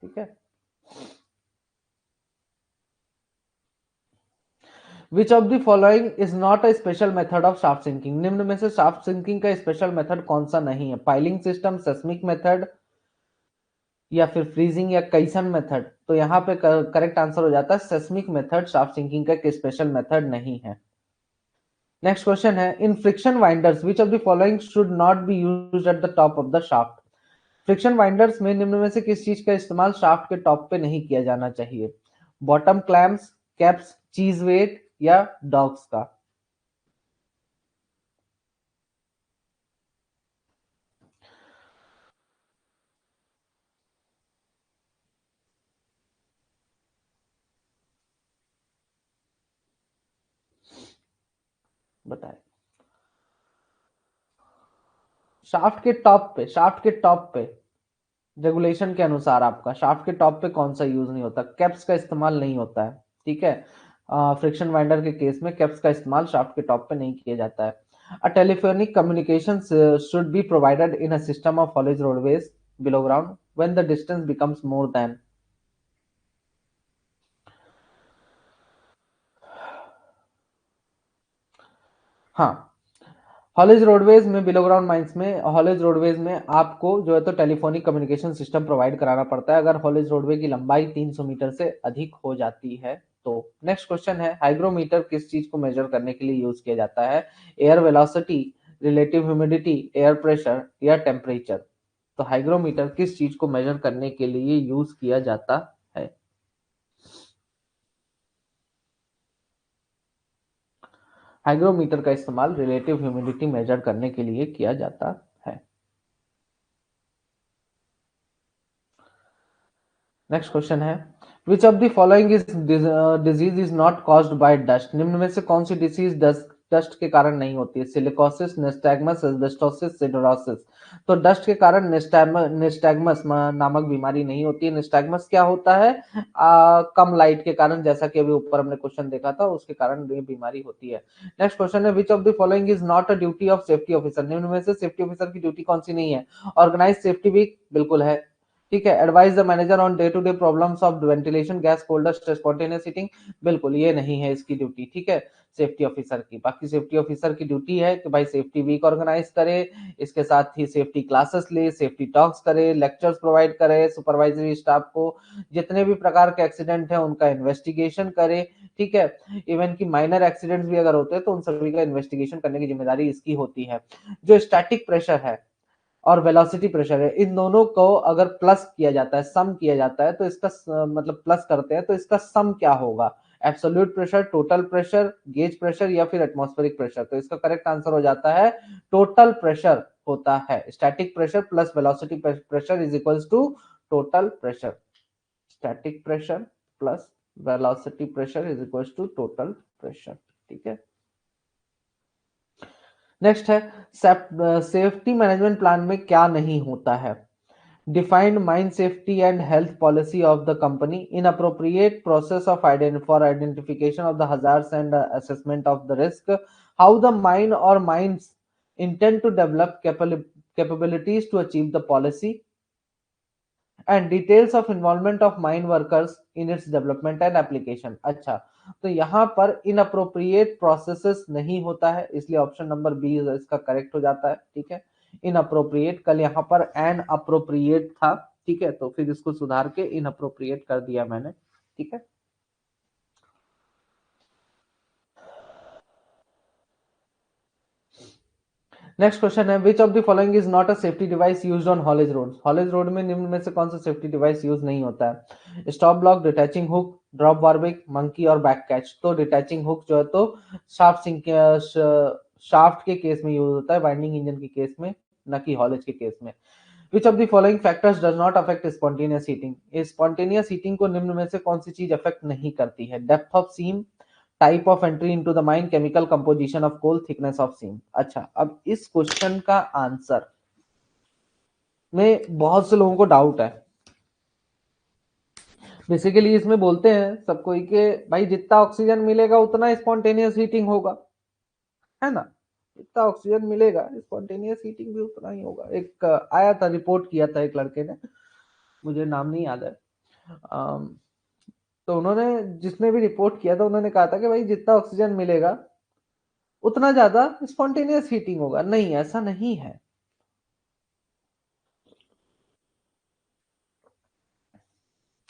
ठीक है। Which of the following is not a special method of shaft sinking? निम्न में से शाफ्ट सिंकिंग का स्पेशल मेथड कौन सा नहीं है? पाइलिंग सिस्टम, सेस्मिक मेथड, या फिर फ्रीजिंग, या कैसन मेथड? तो यहाँ पे करेक्ट आंसर हो जाता है सेस्मिक मेथड। शाफ्ट सिंकिंग का एक स्पेशल मेथड नहीं है। नेक्स्ट क्वेश्चन है in friction winders which of the following should not be used at the top of the shaft? Friction winders में निम्न में से किस चीज का इस्तेमाल शाफ्ट के टॉप पे नहीं किया जाना चाहिए? बॉटम क्लैम्प्स, कैप्स, चीज वेट, या डॉग्स का? बताए। शाफ्ट के टॉप पे, शाफ्ट के टॉप पे रेगुलेशन के अनुसार आपका शाफ्ट के टॉप पे कौन सा यूज नहीं होता? कैप्स का इस्तेमाल नहीं होता है। ठीक है। फ्रिक्शन वाइंडर के केस में कैप्स का इस्तेमाल शाफ्ट के टॉप पे नहीं किया जाता है। A telephonic communication should be provided in a system of haulage roadways below ground when the distance becomes more than। हाँ, हॉलेज रोडवेज में, बिलो ग्राउंड माइंस में, हॉलेज रोडवेज में आपको जो है तो टेलीफोनिक कम्युनिकेशन सिस्टम प्रोवाइड कराना पड़ता है अगर हॉलेज रोडवे की लंबाई 300 मीटर से अधिक हो जाती है तो। नेक्स्ट क्वेश्चन है हाइग्रोमीटर किस चीज को मेजर करने के लिए यूज किया जाता है? Air velocity, relative humidity, air pressure, या टेम्परेचर? तो हाइग्रोमीटर किस चीज को मेजर करने के लिए यूज किया जाता है? हाइग्रोमीटर का इस्तेमाल रिलेटिव ह्यूमिडिटी मेजर करने के लिए किया जाता है। नेक्स्ट क्वेश्चन है which of the following is disease is not caused by dust? निम्न में से कौन सी डिसीज डस्ट के कारण नहीं होती है? Silicosis, nystagmus, asbestosis, siderosis? तो डस्ट के कारण निस्टैग्मस नामक बीमारी नहीं होती है। निस्टैग्मस क्या होता है? कम लाइट के कारण, जैसा कि अभी ऊपर हमने क्वेश्चन देखा था, उसके कारण ये बीमारी होती है। नेक्स्ट क्वेश्चन है which of the following is not a duty of safety officer? निम्न में से सेफ्टी ऑफिसर की ड्यूटी कौन सी नहीं है? ऑर्गेनाइज सेफ्टी वीक बिल्कुल है। ठीक है। Advise the manager on day to day problems of ventilation, gas, coal dust, spontaneous heating, बिल्कुल ये नहीं है इसकी ड्यूटी। ठीक है, सेफ्टी ऑफिसर की। बाकी सेफ्टी ऑफिसर की ड्यूटी है कि भाई सेफ्टी वीक ऑर्गेनाइज करे, इसके साथ ही सेफ्टी क्लासेस ले, सेफ्टी टॉक्स करे, लेक्चर्स प्रोवाइड करे, सुपरवाइजरी स्टाफ को जितने भी प्रकार के एक्सीडेंट है उनका इन्वेस्टिगेशन करे। ठीक है, इवन की माइनर एक्सीडेंट्स भी अगर होते हैं तो उन सभी का इन्वेस्टिगेशन करने की जिम्मेदारी इसकी होती है। जो स्टैटिक प्रेशर है और वेलोसिटी प्रेशर है, इन दोनों को अगर प्लस किया जाता है, सम किया जाता है, तो इसका मतलब प्लस करते हैं तो इसका सम क्या होगा? Absolute pressure, total pressure, gauge pressure या फिर एटमॉस्फेरिक प्रेशर? तो इसका करेक्ट आंसर हो जाता है टोटल प्रेशर होता है। Static pressure plus velocity pressure is equals to total pressure. Static pressure plus velocity pressure is equals to total pressure. ठीक है, नेक्स्ट है सेफ्टी मैनेजमेंट प्लान में क्या नहीं होता है? Defined mine safety and health policy of the company, inappropriate process of for identification of the hazards and assessment of the risk, how the mine or mines intend to develop capabilities to achieve the policy, and details of involvement of mine workers in its development and application। अच्छा, तो यहाँ पर inappropriate processes नहीं होता है, इसलिए option number B इसका correct हो जाता है। ठीक है, inappropriate, कल यहाँ पर an appropriate था। ठीक है, तो फिर इसको सुधार के inappropriate कर दिया मैंने। ठीक है, नेक्स्ट क्वेश्चन है which of the following is not a safety device used on haulage road? Haulage road में निम्न में से कौन सा सेफ्टी डिवाइस यूज नहीं होता है? Stop block, detaching hook, drop warwick, monkey और बैक कैच। तो डिटैचिंग हुक जो है तो शाफ्ट के केस में यूज होता है, वाइंडिंग इंजन के केस में, न कि हॉलेज के केस में। विच of the following factors does not affect spontaneous heating? Spontaneous heating को निम्न में से कौन सी चीज अफेक्ट नहीं करती है? Depth of seam, type of entry into the mine, chemical composition of coal, thickness of seam. अच्छा, अब इस क्वेश्चन का आंसर में बहुत से लोगों को डाउट है। बेसिकली इसमें बोलते हैं सबको कि भाई जितना ऑक्सीजन मिलेगा उतना स्पॉन्टेनियस हीटिंग होगा, है ना? जितना ऑक्सीजन मिलेगा स्पॉन्टेनियस हीटिंग भी उतना ही होगा। एक आया था, रिपोर्ट किया था एक लड़के ने, मुझे नाम नहीं याद है। तो उन्होंने, जिसने भी रिपोर्ट किया था, उन्होंने कहा था कि भाई जितना ऑक्सीजन मिलेगा उतना ज्यादा स्पॉन्टेनियस हीटिंग होगा। नहीं, ऐसा नहीं है।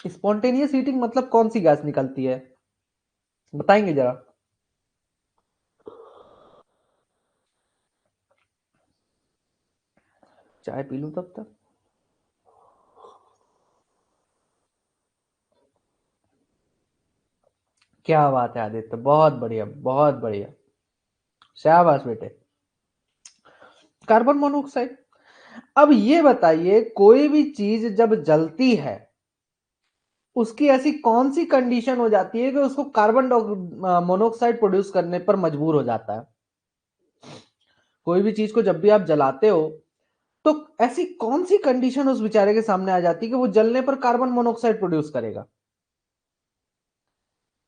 स्पॉन्टेनियस हीटिंग मतलब कौन सी गैस निकलती है, बताएंगे जरा? चाय पी लूं तब तक। क्या बात है आदित्य, बहुत बढ़िया बहुत बढ़िया, शाबाश बेटे। Carbon monoxide. अब ये बताइए, कोई भी चीज जब जलती है उसकी ऐसी कौन सी कंडीशन हो जाती है कि उसको कार्बन मोनोऑक्साइड प्रोड्यूस करने पर मजबूर हो जाता है? कोई भी चीज को जब भी आप जलाते हो तो ऐसी कौन सी कंडीशन उस बेचारे के सामने आ जाती है कि वो जलने पर कार्बन मोनोऑक्साइड प्रोड्यूस करेगा?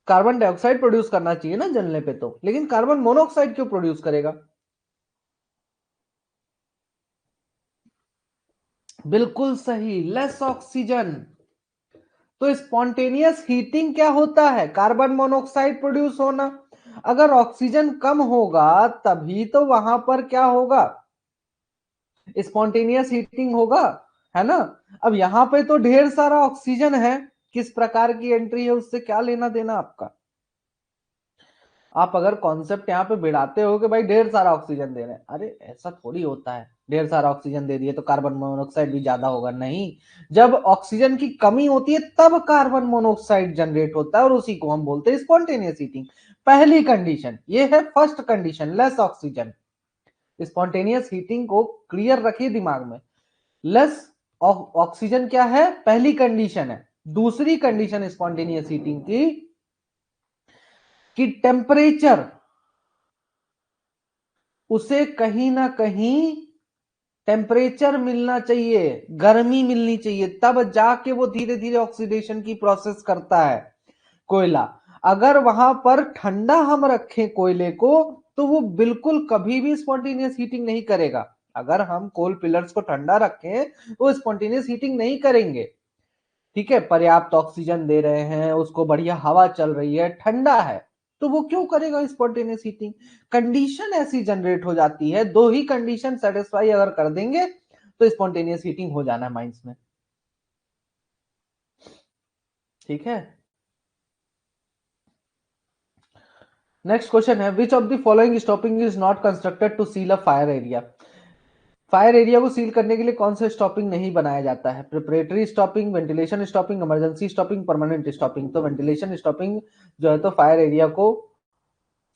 कार्बन डाइऑक्साइड प्रोड्यूस करना चाहिए ना जलने पे तो, लेकिन कार्बन मोनोऑक्साइड क्यों प्रोड्यूस करेगा? बिल्कुल सही, लेस ऑक्सीजन। तो स्पॉन्टेनियस हीटिंग क्या होता है? कार्बन मोनोऑक्साइड प्रोड्यूस होना। अगर ऑक्सीजन कम होगा तभी तो वहां पर क्या होगा? स्पॉन्टेनियस हीटिंग होगा, है ना? अब यहां पे तो ढेर सारा ऑक्सीजन है, किस प्रकार की एंट्री है उससे क्या लेना देना आपका? आप अगर कॉन्सेप्ट यहाँ पे बिड़ाते हो कि भाई ढेर सारा ऑक्सीजन दे रहे हैं, अरे ऐसा थोड़ी होता है। ढेर सारा ऑक्सीजन दे दिए तो कार्बन मोनोऑक्साइड भी ज्यादा होगा? नहीं, जब ऑक्सीजन की कमी होती है तब कार्बन मोनोऑक्साइड जनरेट होता है और उसी को हम बोलते हैं स्पॉन्टेनियस हीटिंग। पहली कंडीशन ये है, first condition less oxygen. Spontaneous heating को क्लियर रखिए दिमाग में। लेस ऑक्सीजन क्या है? पहली कंडीशन है। दूसरी कंडीशन स्पॉन्टेनियस हीटिंग की कि टेम्परेचर, उसे कहीं ना कहीं टेम्परेचर मिलना चाहिए, गर्मी मिलनी चाहिए, तब जाके वो धीरे धीरे ऑक्सीडेशन की प्रोसेस करता है। कोयला, अगर वहां पर ठंडा हम रखें कोयले को तो वो बिल्कुल कभी भी स्पॉन्टेनियस हीटिंग नहीं करेगा। अगर हम कोल पिलर्स को ठंडा रखें वो स्पॉन्टेनियस हीटिंग नहीं करेंगे, ठीक है, पर्याप्त ऑक्सीजन दे रहे हैं उसको, बढ़िया हवा चल रही है, ठंडा है, तो वो क्यों करेगा स्पॉन्टेनियस हीटिंग? कंडीशन ऐसी जनरेट हो जाती है, दो ही कंडीशन सेटिस्फाई अगर कर देंगे तो स्पॉन्टेनियस हीटिंग हो जाना है माइंस में, ठीक है। नेक्स्ट क्वेश्चन है, which of the following stopping is not constructed to seal a fire area? Fire area को सील करने के लिए कौन सा स्टॉपिंग नहीं बनाया जाता है? Preparatory stopping, ventilation stopping, emergency stopping, permanent stopping. तो वेंटिलेशन स्टॉपिंग जो है तो फायर एरिया को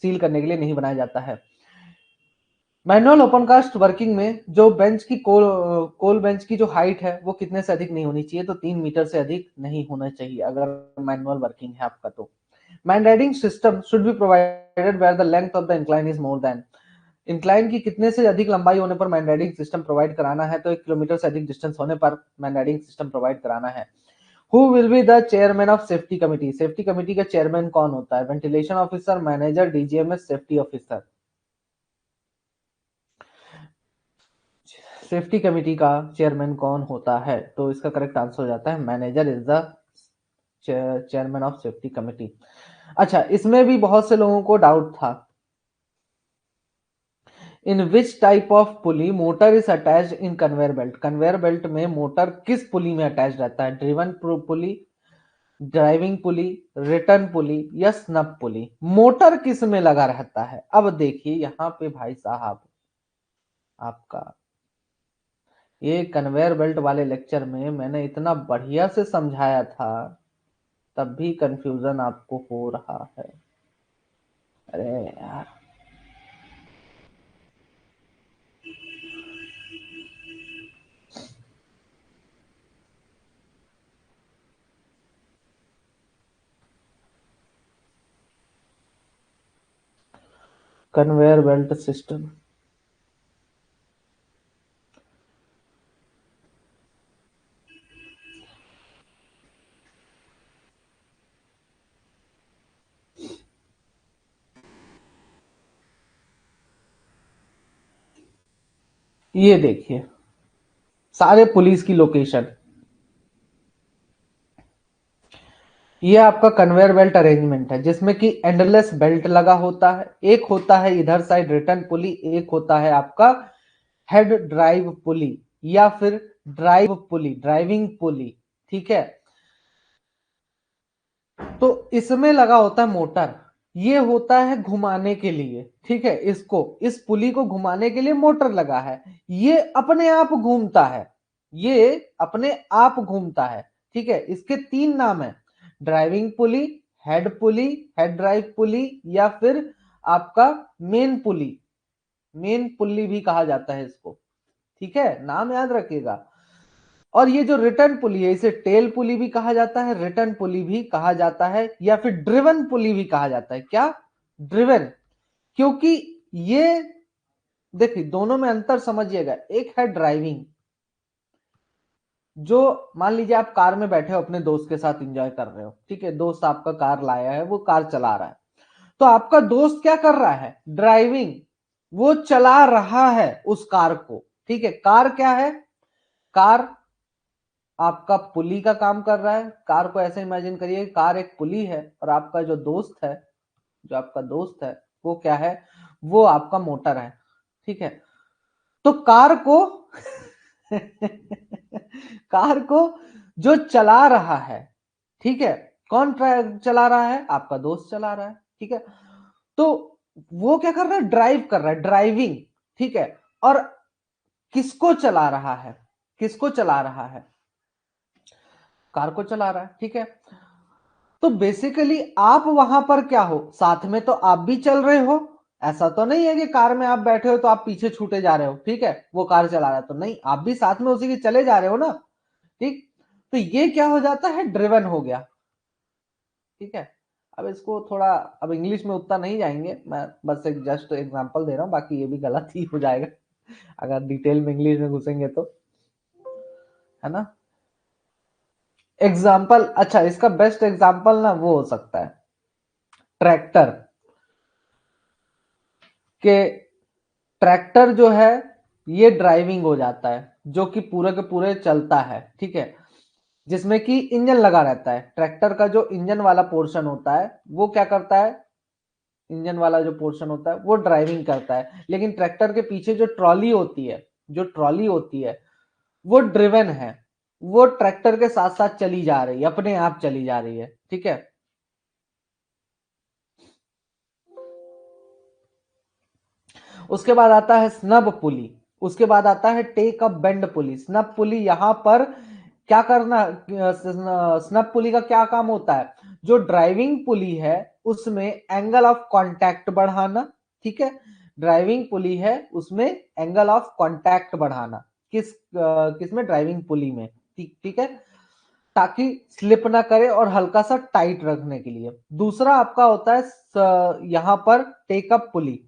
सील करने के लिए नहीं बनाया जाता है। मैनुअल ओपन कास्ट वर्किंग में जो बेंच की कोल बेंच की जो हाइट है वो कितने से अधिक नहीं होनी चाहिए? तो 3 मीटर से अधिक नहीं होना चाहिए अगर मैनुअल वर्किंग है आपका। तो man system should be provided where the length of the incline is more than, incline की कितने से अधिक लंबाई होने पर मैन राइडिंग सिस्टम प्रोवाइड कराना है? तो 1 किलोमीटर से अधिक डिस्टेंस होने पर मैन राइडिंग सिस्टम प्रोवाइड कराना है। Who will be the chairman of safety committee? Safety committee का चेयरमैन कौन होता है? Ventilation officer, manager, DGMS, safety officer. Safety committee का चेयरमैन कौन होता है? तो इसका करेक्ट आंसर हो जाता है manager is the chairman of safety committee. अच्छा, इसमें भी बहुत से लोगों को डाउट था, in which type of pulley motor is attached in conveyor belt? Conveyor belt में मोटर किस पुली में अटैच रहता है? Driven pulley, driving pulley, return pulley या स्नब पुली? मोटर किस में लगा रहता है? अब देखिए यहाँ पे भाई साहब, आपका ये कन्वेयर बेल्ट वाले लेक्चर में मैंने इतना बढ़िया से समझाया था, तब भी कंफ्यूजन आपको हो रहा है। अरे यार, कन्वेयर बेल्ट सिस्टम, ये देखिए सारे पुलिस की लोकेशन, ये आपका कन्वेयर बेल्ट अरेंजमेंट है जिसमें कि एंडलेस बेल्ट लगा होता है, एक होता है इधर साइड रिटर्न पुली, एक होता है आपका हेड ड्राइव पुली या फिर ड्राइव पुली, ड्राइविंग पुली, ठीक है। तो इसमें लगा होता है मोटर, ये होता है घुमाने के लिए, ठीक है, इसको, इस पुली को घुमाने के लिए मोटर लगा है, ये अपने आप घूमता है, ये अपने आप घूमता है, ठीक है। इसके 3 नाम है, ड्राइविंग पुली, हेड पुली, हेड ड्राइव पुली या फिर आपका मेन पुली, मेन पुली भी कहा जाता है इसको, ठीक है, नाम याद रखिएगा। और ये जो रिटर्न पुली है इसे टेल पुली भी कहा जाता है, रिटर्न पुली भी कहा जाता है या फिर ड्रिवन पुली भी कहा जाता है। क्या? ड्रिवन, क्योंकि ये देखिए दोनों में अंतर समझिएगा, एक है ड्राइविंग, जो मान लीजिए आप कार में बैठे हो अपने दोस्त के साथ एंजॉय कर रहे हो, ठीक है, दोस्त आपका कार लाया है, वो कार चला रहा है, तो आपका दोस्त क्या कर रहा है? ड्राइविंग, वो चला रहा है उस कार को, ठीक है। कार क्या है? कार आपका पुली का काम कर रहा है, कार को ऐसे इमेजिन करिए, कार एक पुली है और आपका जो दोस्त है, जो आपका दोस्त है वो क्या है? वो आपका मोटर है, ठीक है। तो कार को कार को जो चला रहा है, ठीक है, कौन चला रहा है? आपका दोस्त चला रहा है, ठीक है। तो वो क्या कर रहा है? ड्राइव कर रहा है, ड्राइविंग, ठीक है। और किसको चला रहा है? किसको चला रहा है? कार को चला रहा है, ठीक है। तो बेसिकली आप वहां पर क्या हो? साथ में तो आप भी चल रहे हो, ऐसा तो नहीं है कि कार में आप बैठे हो तो आप पीछे छूटे जा रहे हो, ठीक है, वो कार चला रहा है तो नहीं, आप भी साथ में उसी के चले जा रहे हो ना, ठीक। तो ये क्या हो जाता है? ड्रिवन हो गया, ठीक है। अब इसको थोड़ा, अब इंग्लिश में उतना नहीं जाएंगे, मैं बस एक जस्ट एग्जांपल दे रहा हूं, बाकी ये भी गलत ही हो जाएगा अगर डिटेल में इंग्लिश में घुसेंगे तो, है ना। एग्जाम्पल, अच्छा इसका बेस्ट एग्जाम्पल ना वो हो सकता है ट्रैक्टर के, ट्रैक्टर जो है ये ड्राइविंग हो जाता है, जो कि पूरे के पूरे चलता है, ठीक है, जिसमें कि इंजन लगा रहता है। ट्रैक्टर का जो इंजन वाला पोर्शन होता है वो क्या करता है, इंजन वाला जो पोर्शन होता है वो ड्राइविंग करता है, लेकिन ट्रैक्टर के पीछे जो ट्रॉली होती है, जो ट्रॉली होती है वो ड्रिवन है, वो ट्रैक्टर के साथ साथ चली जा रही है, अपने आप चली जा रही है, ठीक है। उसके बाद आता है स्नब पुली, उसके बाद आता है टेक अप बेंड पुली। स्नब पुली यहां पर क्या करना, स्नब पुली का क्या काम होता है, जो ड्राइविंग पुली है उसमें एंगल ऑफ कांटेक्ट बढ़ाना, ठीक है, ड्राइविंग पुली है उसमें एंगल ऑफ कांटेक्ट बढ़ाना, किसमें, ड्राइविंग पुली में, ठीक ठीक है, ताकि स्लिप ना करे और हल्का सा टाइट रखने के लिए। दूसरा आपका होता है यहां पर टेकअप पुली,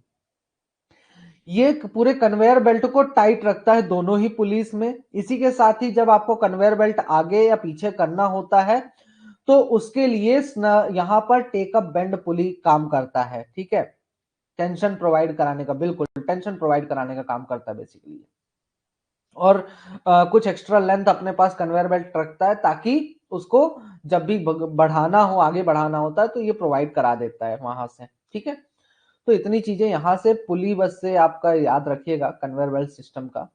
ये पूरे कन्वेयर बेल्ट को टाइट रखता है दोनों ही पुलिस में। इसी के साथ ही जब आपको कन्वेयर बेल्ट आगे या पीछे करना होता है तो उसके लिए यहां पर टेकअप बेंड पुली काम करता है, ठीक है, टेंशन प्रोवाइड कराने का, बिल्कुल टेंशन प्रोवाइड कराने का काम करता है बेसिकली। और कुछ एक्स्ट्रा लेंथ अपने पास कन्वेयर बेल्ट रखता है ताकि उसको जब भी बढ़ाना हो, आगे बढ़ाना होता है तो ये प्रोवाइड करा देता है वहां से, ठीक है। तो इतनी चीजें यहां से पुली बस से आपका याद रखिएगा कन्वेयर बेल्ट सिस्टम का।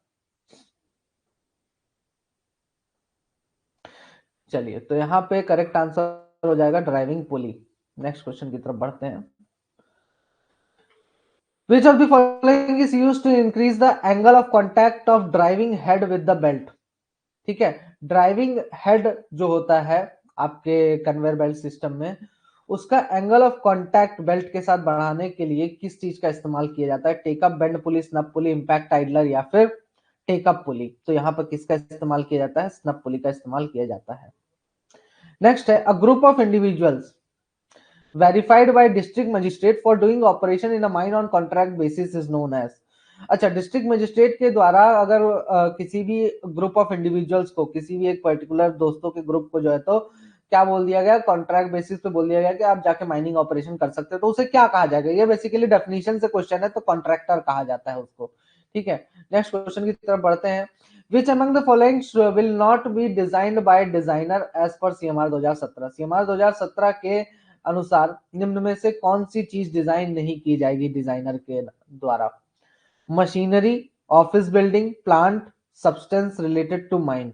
चलिए, तो यहाँ पे करेक्ट आंसर हो जाएगा ड्राइविंग पुली। नेक्स्ट क्वेश्चन की तरफ बढ़ते हैं। Which of the following is used to increase the angle of contact of driving head with the belt? ठीक है, ड्राइविंग हेड जो होता है आपके कन्वेयर बेल्ट सिस्टम में, उसका एंगल ऑफ कांटेक्ट बेल्ट के साथ बढ़ाने के लिए किस चीज का इस्तेमाल किया जाता है, टेकअप बेंड पुली, स्नप पुली, इंपैक्ट आइडलर या फिर टेकअप पुली। तो यहाँ पर किसका इस्तेमाल किया जाता है, स्नप पुली का इस्तेमाल किया जाता है। नेक्स्ट है a group of individuals verified by district magistrate for doing operation in a mine on contract basis is known as. अच्छा, डिस्ट्रिक्ट मजिस्ट्रेट के द्वारा अगर किसी भी ग्रुप ऑफ इंडिविजुअल्स को, किसी भी एक पर्टिकुलर दोस्तों के ग्रुप को जो है तो क्या बोल दिया गया, कॉन्ट्रैक्ट बेसिस पे बोल दिया गया कि आप जाके माइनिंग ऑपरेशन कर सकते हो, तो उसे क्या कहा जाएगा, ये बेसिकली डेफिनेशन से क्वेश्चन है, तो कॉन्ट्रैक्टर कहा जाता है उसको, ठीक है। नेक्स्ट क्वेश्चन की तरफ बढ़ते हैं। Which among the following will not be designed by designer as per CMR 2017? CMR 2017 के अनुसार निम्न में से कौन सी चीज डिजाइन नहीं की जाएगी डिजाइनर के द्वारा, machinery, office building, plant, substance related to mine.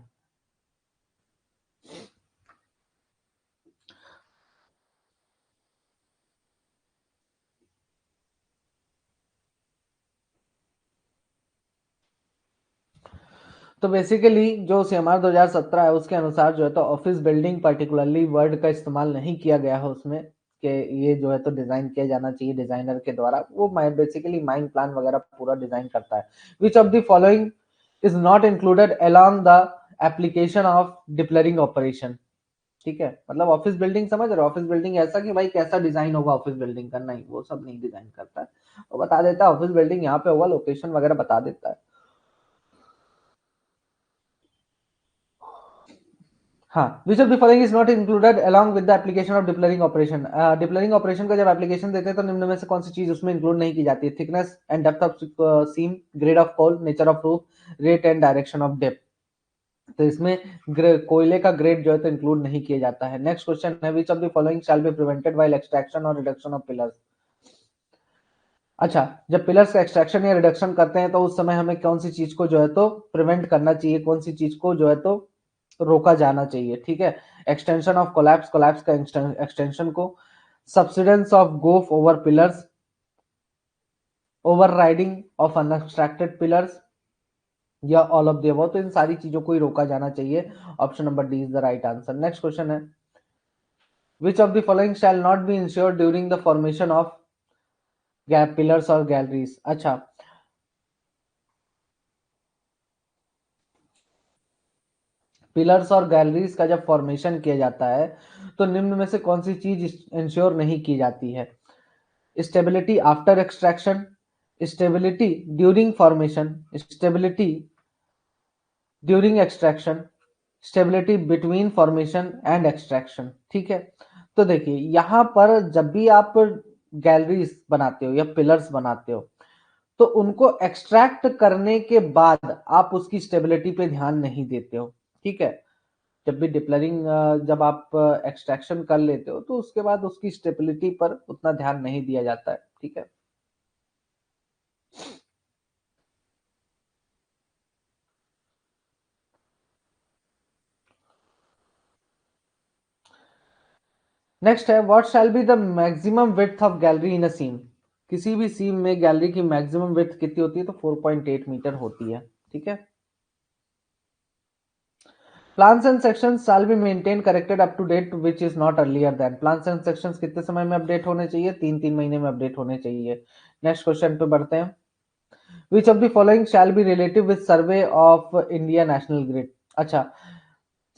तो बेसिकली जो सीएमआर 2017 है उसके अनुसार जो है तो ऑफिस बिल्डिंग पर्टिकुलरली वर्ड का इस्तेमाल नहीं किया गया है उसमें, कि ये जो है तो डिजाइन किया जाना चाहिए डिजाइनर के द्वारा, वो बेसिकली माइन प्लान वगैरह पूरा डिजाइन करता है। Which of the following is not included along the application of depillaring operation, ठीक है, मतलब ऑफिस बिल्डिंग समझ रहे हो, ऑफिस बिल्डिंग ऐसा कि भाई कैसा डिजाइन होगा ऑफिस बिल्डिंग का, नहीं वो सब नहीं डिजाइन करता है, वो बता देता है ऑफिस बिल्डिंग यहाँ पे होगा, लोकेशन वगैरह बता देता है। हाँ, which of the following is not included along with the application of depillaring operation. Depillaring operation का जब एप्लीकेशन देते हैं तो निम्न में से कौन सी चीज उसमें इंक्लूड नहीं की जाती है, thickness and depth of seam, grade of coal, nature of roof, rate and direction of depth. तो इसमें कोयले का ग्रेड जो है तो इंक्लूड नहीं किया जाता है। नेक्स्ट क्वेश्चन है which of the following shall be prevented while extraction और रिडक्शन ऑफ पिलर्स। अच्छा, जब पिलर्स का एक्सट्रैक्शन या रिडक्शन करते हैं तो उस समय हमें कौन सी चीज को जो है तो प्रिवेंट करना चाहिए, कौन सी चीज को जो है तो रोका जाना चाहिए, ठीक है, एक्सटेंशन ऑफ कोलैप्स, कोलैप्स का एक्सटेंशन को, subsidence of goaf over pillars, overriding of unextracted pillars, या ऑल ऑफ द अबव। तो इन सारी चीजों को ही रोका जाना चाहिए। Option number D is the right answer. Next question है which of the following shall not be ensured during the formation of pillars और गैलरीज। अच्छा, पिलर्स और गैलरीज का जब फॉर्मेशन किया जाता है तो निम्न में से कौन सी चीज इंश्योर नहीं की जाती है, stability after extraction, stability during formation, stability during extraction, stability between formation and extraction, ठीक है। तो देखिए यहां पर जब भी आप गैलरीज बनाते हो या पिलर्स बनाते हो तो उनको एक्सट्रैक्ट करने के बाद आप उसकी स्टेबिलिटी पे ध्यान नहीं देते हो, ठीक है। जब भी डिप्लरिंग जब आप एक्सट्रैक्शन कर लेते हो तो उसके बाद उसकी स्टेबिलिटी पर उतना ध्यान नहीं दिया जाता है, ठीक है। नेक्स्ट है what shall be the maximum width of gallery in a seam. किसी भी सीम में गैलरी की मैक्सिमम विड्थ कितनी होती है, तो 4.8 मीटर होती है, ठीक है। Plans and sections shall be maintain corrected up to date which is not earlier than. Plans and sections कितने समय में अपडेट होने चाहिए, 3-3 महीने में अपडेट होने चाहिए। नेक्स्ट क्वेश्चन पे बढ़ते हैं। Which of the following shall be relative with survey of India national grid. अच्छा,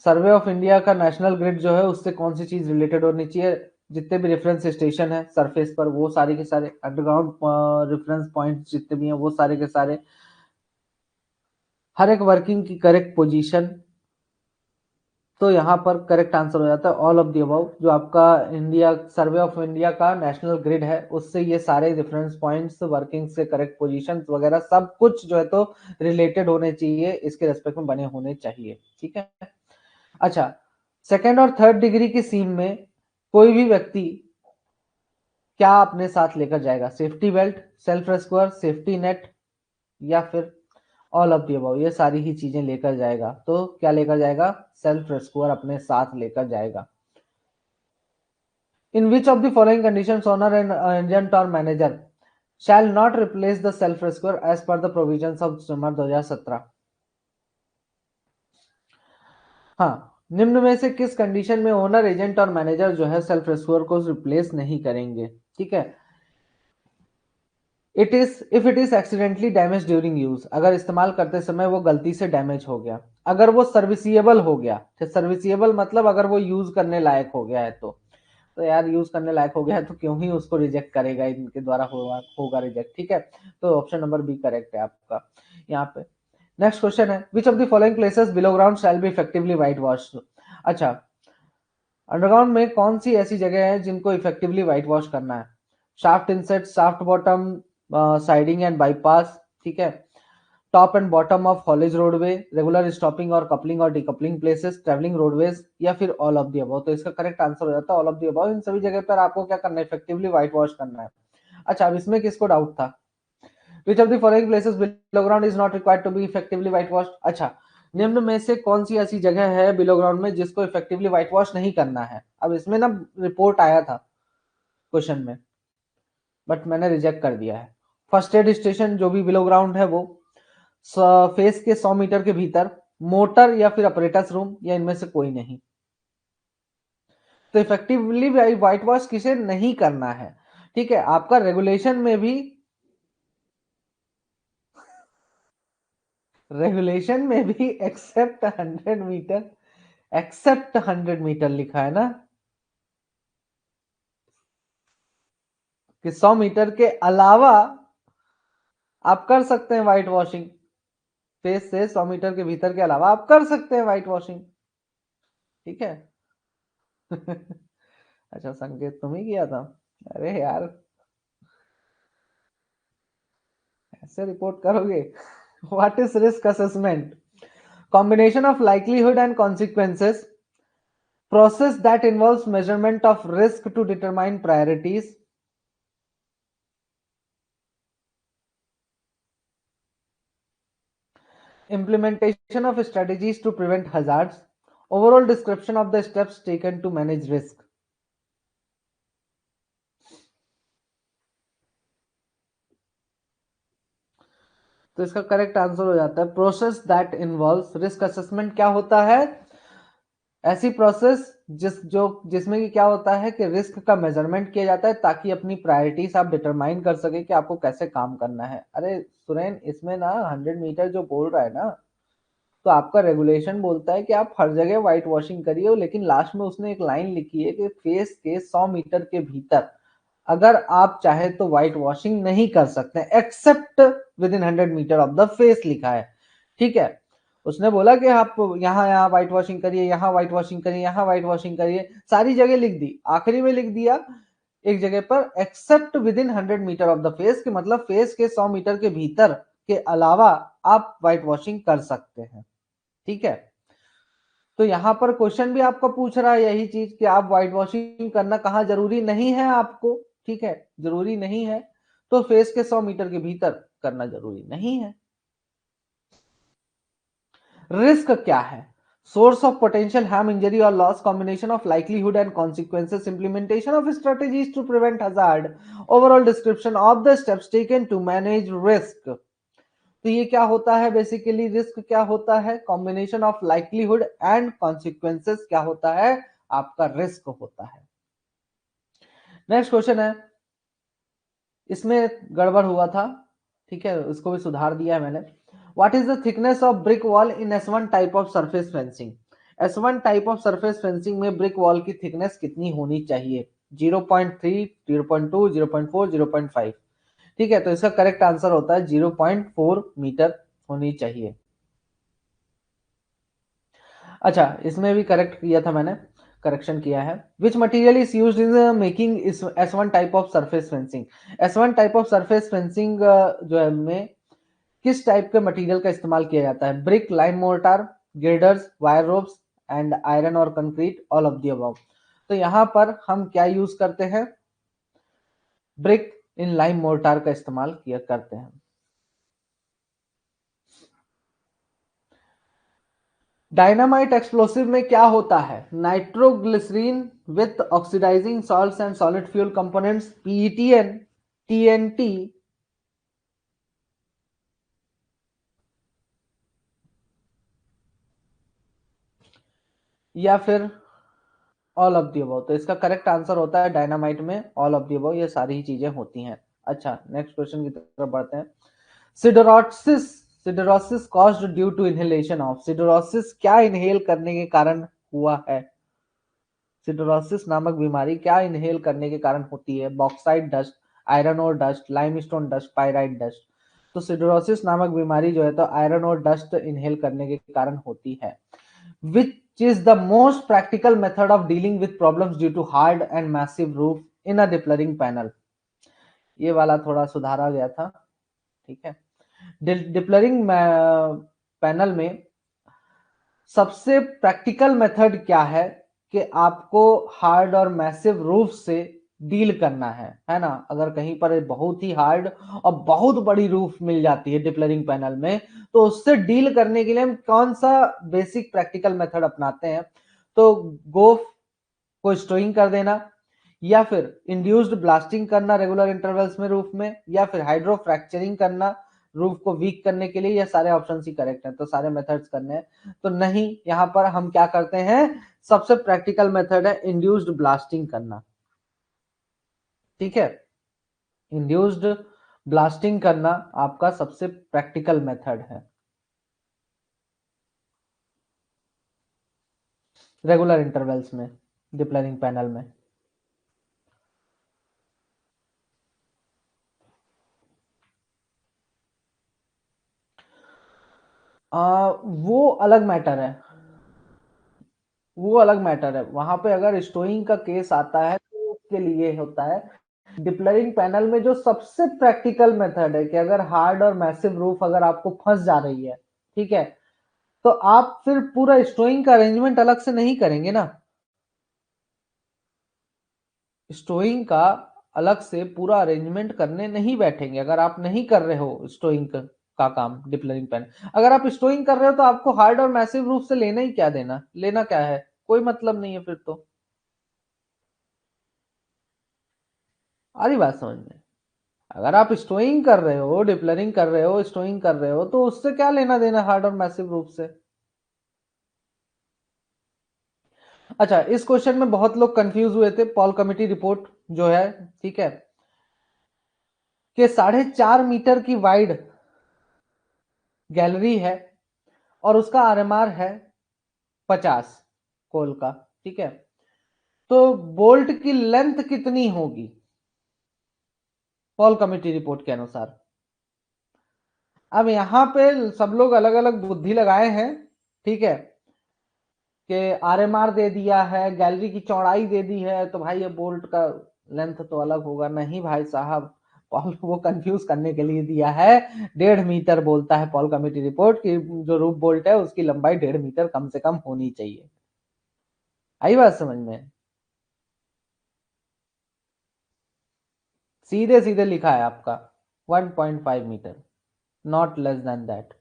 सर्वे ऑफ इंडिया का नेशनल ग्रिड जो है उससे कौन सी चीज रिलेटेड होनी चाहिए, जितने भी रेफरेंस स्टेशन है सरफेस पर वो सारे के सारे, अंडरग्राउंड रेफरेंस पॉइंट जितने भी हैं वो सारे के सारे, हर एक वर्किंग की करेक्ट पोजीशन। तो यहाँ पर करेक्ट आंसर हो जाता है ऑल ऑफ द अबव। जो आपका इंडिया सर्वे ऑफ इंडिया का नेशनल ग्रिड है उससे ये सारे रेफरेंस पॉइंट्स, वर्किंग से करेक्ट पोजीशंस वगैरह सब कुछ जो है तो रिलेटेड होने चाहिए, इसके रेस्पेक्ट में बने होने चाहिए, ठीक है। अच्छा, सेकेंड और थर्ड डिग्री की सीम में कोई भी व्यक्ति क्या अपने साथ लेकर जाएगा, safety belt, self rescuer, safety net, या फिर ऑल ऑफ दी अबव, ये सारी ही चीजें लेकर जाएगा। तो क्या लेकर जाएगा, सेल्फ रेस्क्यूअर अपने साथ लेकर जाएगा। In which of the following conditions owner and agent और manager shall not replace the self rescuer as per the provisions of number 2017। हाँ, निम्न में से किस कंडीशन में ओनर, एजेंट और मैनेजर जो है सेल्फ रेस्क्यूअर को रिप्लेस नहीं करेंगे, ठीक है। It is if it is accidentally damage during use, अगर इस्तेमाल करते समय वो गलती से डैमेज हो गया। अगर वो सर्विसिएबल हो गया, सर्विसिएबल मतलब अगर वो यूज करने लायक हो गया है तो यार यूज करने लायक हो गया है तो क्यों ही उसको रिजेक्ट करेगा, इनके द्वारा होगा रिजेक्ट, ठीक है। तो ऑप्शन नंबर बी करेक्ट है आपका यहाँ पे। नेक्स्ट क्वेश्चन है which of the following places below ground shall be effectively white wash. अच्छा, अंडरग्राउंड में कौन सी ऐसी जगह है जिनको इफेक्टिवली व्हाइट वॉश करना है, shaft inset, shaft bottom, siding and bypass, ठीक है, top and bottom of haulage roadway, regular stopping और कपलिंग और डिकपलिंग प्लेसेस, ट्रेवलिंग रोडवेज, या फिर ऑल ऑफ दी अबव। तो इसका करेक्ट आंसर हो जाता है ऑल ऑफ दी अबव। इन सभी जगह पर आपको क्या करना है, इफेक्टिवली व्हाइट वॉश करना है। अच्छा, अब इसमें किसको डाउट था, which of the following places below ground is not required to be effectively white wash. अच्छा, निम्न में से कौन सी ऐसी जगह है बिलो ग्राउंड में जिसको इफेक्टिवली व्हाइट वॉश नहीं करना है। अब इसमें ना रिपोर्ट आया था क्वेश्चन में, बट मैंने रिजेक्ट कर दिया है। फर्स्ट एड स्टेशन जो भी बिलो ग्राउंड है वो, फेस के 100 मीटर के भीतर, मोटर या फिर ऑपरेटर्स रूम, या इनमें से कोई नहीं। तो इफेक्टिवली व्हाइट वॉश किसे नहीं करना है, ठीक है। आपका रेगुलेशन में भी, रेगुलेशन में भी एक्सेप्ट 100 मीटर, एक्सेप्ट 100 मीटर लिखा है ना, कि 100 मीटर के अलावा आप कर सकते हैं व्हाइट वॉशिंग। फेस से 100 मीटर के भीतर के अलावा आप कर सकते हैं व्हाइट वॉशिंग, ठीक है। अच्छा, संकेत तुम ही किया था, अरे यार ऐसे रिपोर्ट करोगे। What is risk assessment, combination of likelihood and consequences, process that involves measurement of risk to determine priorities, implementation of strategies to prevent hazards, overall description of the steps taken to manage risk। तो इसका correct answer हो जाता है process that involves risk assessment. क्या होता है, ऐसी process जिसमें कि क्या होता है कि रिस्क का मेजरमेंट किया जाता है ताकि अपनी प्रायोरिटीज आप डिटरमाइन कर सके कि आपको कैसे काम करना है। अरे सुरेन, इसमें ना 100 मीटर जो बोल रहा है ना, तो आपका रेगुलेशन बोलता है कि आप हर जगह व्हाइट वॉशिंग करिए, लेकिन लास्ट में उसने एक लाइन लिखी है कि फेस के 100 मीटर के भीतर अगर आप चाहे तो व्हाइट वॉशिंग नहीं कर सकते, except within 100 metre of the face लिखा है, ठीक है। उसने बोला कि आप यहाँ यहाँ व्हाइट वॉशिंग करिए, यहाँ व्हाइट वॉशिंग करिए, यहाँ व्हाइट वॉशिंग करिए, सारी जगह लिख दी, आखिरी में लिख दिया एक जगह पर except within 100 metre of the face, के मतलब फेस के 100 मीटर के भीतर के अलावा आप व्हाइट वॉशिंग कर सकते हैं। ठीक है, तो यहां पर क्वेश्चन भी आपका पूछ रहा है यही चीज कि आप व्हाइट वॉशिंग करना कहां जरूरी नहीं है आपको। ठीक है, जरूरी नहीं है, तो फेस के 100 मीटर के भीतर करना जरूरी नहीं है। रिस्क क्या है? Source of potential harm, injury or loss, combination of likelihood and consequences, implementation of strategies to prevent hazard, overall description of the steps taken to manage risk. तो ये क्या होता है बेसिकली, रिस्क क्या होता है, combination of likelihood and consequences क्या होता है, आपका रिस्क होता है। नेक्स्ट क्वेश्चन है, इसमें गड़बड़ हुआ था, ठीक है, उसको भी सुधार दिया है मैंने। What is the thickness of brick wall in S1 type of surface fencing? S1 type of surface fencing में ब्रिक वॉल की थिकनेस कितनी होनी चाहिए? 0.3, 0.2, 0.4, 0.5। ठीक है, तो इसका करेक्ट आंसर होता है 0.4 मीटर होनी चाहिए। अच्छा, इसमें भी करेक्ट किया था मैंने, करेक्शन किया है। Which material is used in making S1 type of surface fencing? S1 type of surface fencing जो है में किस टाइप के मटेरियल का इस्तेमाल किया जाता है? Brick, lime mortar, girders, wire ropes and iron or concrete, all of the above. तो यहां पर हम क्या यूज करते हैं? ब्रिक इन लाइम मोर्टार का इस्तेमाल किया करते हैं। डायनामाइट एक्सप्लोसिव में क्या होता है? Nitroglycerine with oxidizing salts and solid fuel components, PETN, TNT, या फिर ऑल ऑफ दी अबव। तो इसका करेक्ट आंसर होता है डायनामाइट में ऑल ऑफ दी अबव, ये सारी ही चीजें होती हैं। अच्छा, नेक्स्ट क्वेश्चन की तरफ बढ़ते हैं। Siderosis, siderosis caused due to inhalation of, siderosis क्या इनहेल करने के कारण हुआ है? सिडरोसिस नामक बीमारी क्या इनहेल करने के कारण होती है? बॉक्साइट डस्ट, आयरन और dust, limestone dust, pyrite dust. तो सिडरोसिस नामक बीमारी जो है तो आयरन और डस्ट इनहेल करने के कारण होती है। Which is the most practical method of dealing with problems due to hard and massive roof in a Diplering panel? ये वाला थोड़ा सुधारा गया था, ठीक है। डिप्लरिंग पैनल में सबसे प्रैक्टिकल मेथड क्या है कि आपको हार्ड और मैसिव रूफ से डील करना है ना। अगर कहीं पर बहुत ही हार्ड और बहुत बड़ी रूफ मिल जाती है डिप्लरिंग पैनल में, तो उससे डील करने के लिए हम कौन सा बेसिक प्रैक्टिकल मेथड अपनाते हैं? तो गोफ को स्टोइंग कर देना, या फिर इंड्यूस्ड ब्लास्टिंग करना रेगुलर इंटरवल्स में रूफ में, या फिर हाइड्रो फ्रैक्चरिंग करना रूफ को वीक करने के लिए। ये सारे ऑप्शन ही करेक्ट हैं, तो सारे मेथड्स करने हैं तो नहीं, यहाँ पर हम क्या करते हैं, सबसे प्रैक्टिकल मेथड है इंड्यूस्ड ब्लास्टिंग करना। ठीक है, इंड्यूस्ड ब्लास्टिंग करना आपका सबसे प्रैक्टिकल मेथड है रेगुलर इंटरवल्स में डिप्लरिंग पैनल में। वो अलग मैटर है, वो अलग मैटर है। वहां पे अगर स्टोइंग का केस आता है तो उसके लिए होता है। डिप्लरिंग पैनल में जो सबसे प्रैक्टिकल मेथड है कि अगर हार्ड और मैसिव रूफ अगर आपको फंस जा रही है, ठीक है, तो आप फिर पूरा स्टोइंग का अरेंजमेंट अलग से नहीं करेंगे ना। स्टोइंग का अलग से पूरा अरेंजमेंट करने नहीं बैठेंगे अगर आप नहीं कर रहे हो स्टोइंग का काम डिप्लरिंग पैन। अगर आप स्टोइंग कर रहे हो तो आपको हार्ड और मैसिव रूफ से लेना ही क्या देना, लेना क्या है, कोई मतलब नहीं है फिर तो। आ रही बात समझ में? अगर आप स्टोइंग कर रहे हो, डिप्लरिंग कर रहे हो, स्टोइंग कर रहे हो, तो उससे क्या लेना देना हार्ड और मैसिव रूप से। अच्छा, इस क्वेश्चन में बहुत लोग कंफ्यूज हुए थे। पॉल कमिटी रिपोर्ट जो है, ठीक है, कि 4.5 मीटर की वाइड गैलरी है और उसका आरएमआर है 50 कोल का, ठीक है, तो बोल्ट की लेंथ कितनी होगी पॉल कमिटी रिपोर्ट के अनुसार? अब यहां पे सब लोग अलग अलग बुद्धि लगाए हैं, ठीक है, कि आरएमआर दे दिया है, गैलरी की चौड़ाई दे दी है, तो भाई ये बोल्ट का लेंथ तो अलग होगा नहीं भाई साहब, पॉल वो कंफ्यूज करने के लिए दिया है। 1.5 मीटर बोलता है पॉल कमेटी रिपोर्ट की जो रूफ बोल्ट है उसकी लंबाई 1.5 मीटर कम से कम होनी चाहिए। आई बात समझ में? सीधे सीधे लिखा है आपका 1.5 metre, not less than that.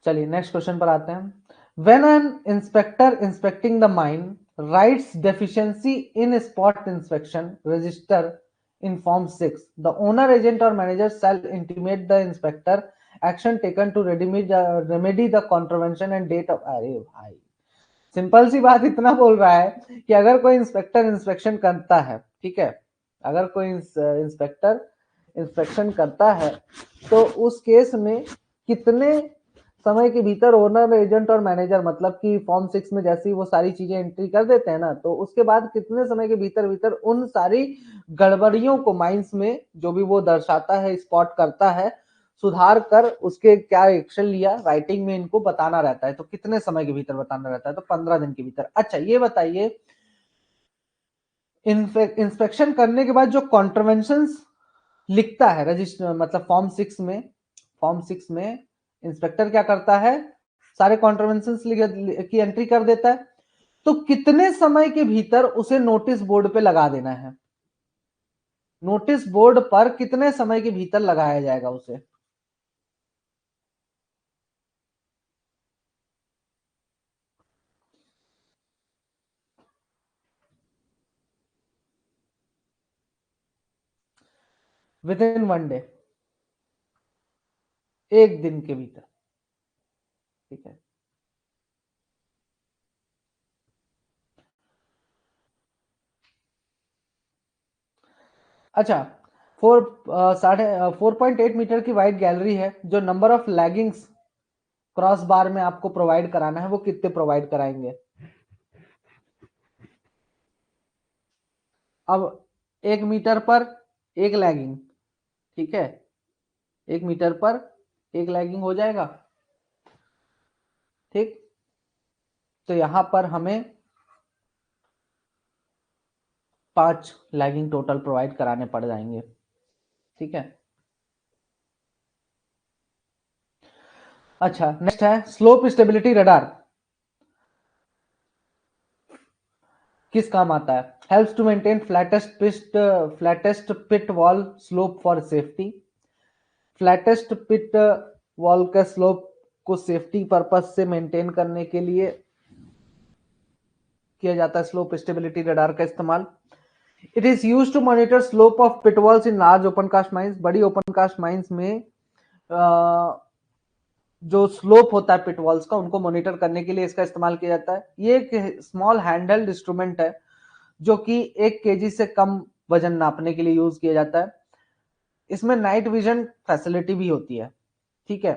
चलिए नेक्स्ट क्वेश्चन पर आते हैं। When an inspector inspecting the mine writes deficiency in spot inspection register in form 6, the owner agent और manager shall intimate the inspector action taken to remedy the contravention and date of. अरे भाई simple सी बात इतना बोल रहा है कि अगर कोई इंस्पेक्टर इंस्पेक्शन करता है, ठीक है, अगर कोई इंस्पेक्टर इंस्पेक्शन करता है तो उस केस में कितने समय के भीतर ओनर एजेंट और मैनेजर, मतलब कि फॉर्म 6 में जैसे ही वो सारी चीजें एंट्री कर देते हैं ना, तो उसके बाद कितने समय के भीतर भीतर उन सारी गड़बड़ियों को माइंस में जो भी वो दर्शाता है, स्पॉट करता है, सुधार कर उसके क्या एक्शन लिया, राइटिंग में इनको बताना रहता है। तो कितने समय के भीतर बताना रहता है? तो 15 दिन के भीतर। अच्छा ये बताइए, इंस्पेक्शन करने के बाद जो कॉन्ट्रवेंशन लिखता है रजिस्टर, मतलब फॉर्म 6 में इंस्पेक्टर क्या करता है, सारे कॉन्ट्रवेंशन की एंट्री कर देता है। तो कितने समय के भीतर उसे नोटिस बोर्ड पे लगा देना है? नोटिस बोर्ड पर कितने समय के भीतर लगाया जाएगा उसे? विद इन 1 डे, एक दिन के भीतर, ठीक है। अच्छा, 4.8 मीटर की वाइड गैलरी है, जो number of leggings cross bar में आपको प्रोवाइड कराना है वो कितने प्रोवाइड कराएंगे? अब 1 मीटर पर एक लैगिंग, ठीक है, 1 मीटर पर एक लैगिंग हो जाएगा, ठीक। तो यहां पर हमें 5 लैगिंग टोटल प्रोवाइड कराने पड़ जाएंगे, ठीक है। अच्छा नेक्स्ट है स्लोप स्टेबिलिटी रडार, किस काम आता है? Helps to maintain flattest pit wall slope for safety. Flattest pit wall का स्लोप को सेफ्टी पर्पज से मेंटेन करने के लिए किया जाता है स्लोप स्टेबिलिटी रडार का इस्तेमाल। It is use to monitor slope of pit walls in large open cast mines, बड़ी ओपन कास्ट माइंस में जो स्लोप होता है पिट वॉल्स का उनको मॉनिटर करने के लिए इसका इस्तेमाल किया जाता है। ये एक स्मॉल हैंडहेल्ड इंस्ट्रूमेंट है जो कि 1 kg से कम वजन नापने के लिए यूज किया जाता है। इसमें नाइट विजन फैसिलिटी भी होती है, ठीक है।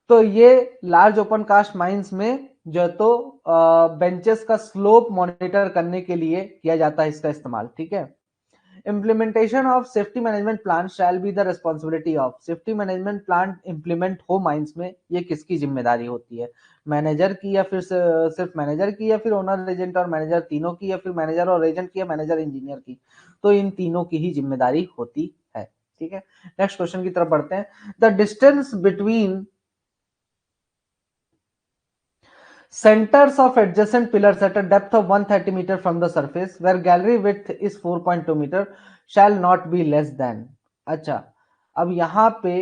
तो ये लार्ज ओपन कास्ट माइंस में जो है तो बेंचेस का स्लोप मॉनिटर करने के लिए किया जाता है इसका इस्तेमाल, ठीक है। Implementation of safety management plan shell be the responsibility of. Safety management plan implement हो माइंस में ये किसकी जिम्मेदारी होती है? मैनेजर की, या फिर सिर्फ मैनेजर की, या फिर ओनर एजेंट और मैनेजर तीनों की, या फिर मैनेजर और एजेंट की, या मैनेजर इंजीनियर की? तो इन तीनों की ही जिम्मेदारी होती है, ठीक है। नेक्स्ट क्वेश्चन की तरफ बढ़ते हैं। The distance between centers of adjacent pillars at a depth of 130 meter from the surface where gallery width is 4.2 meter shall not be less than। अच्छा, अब यहां पे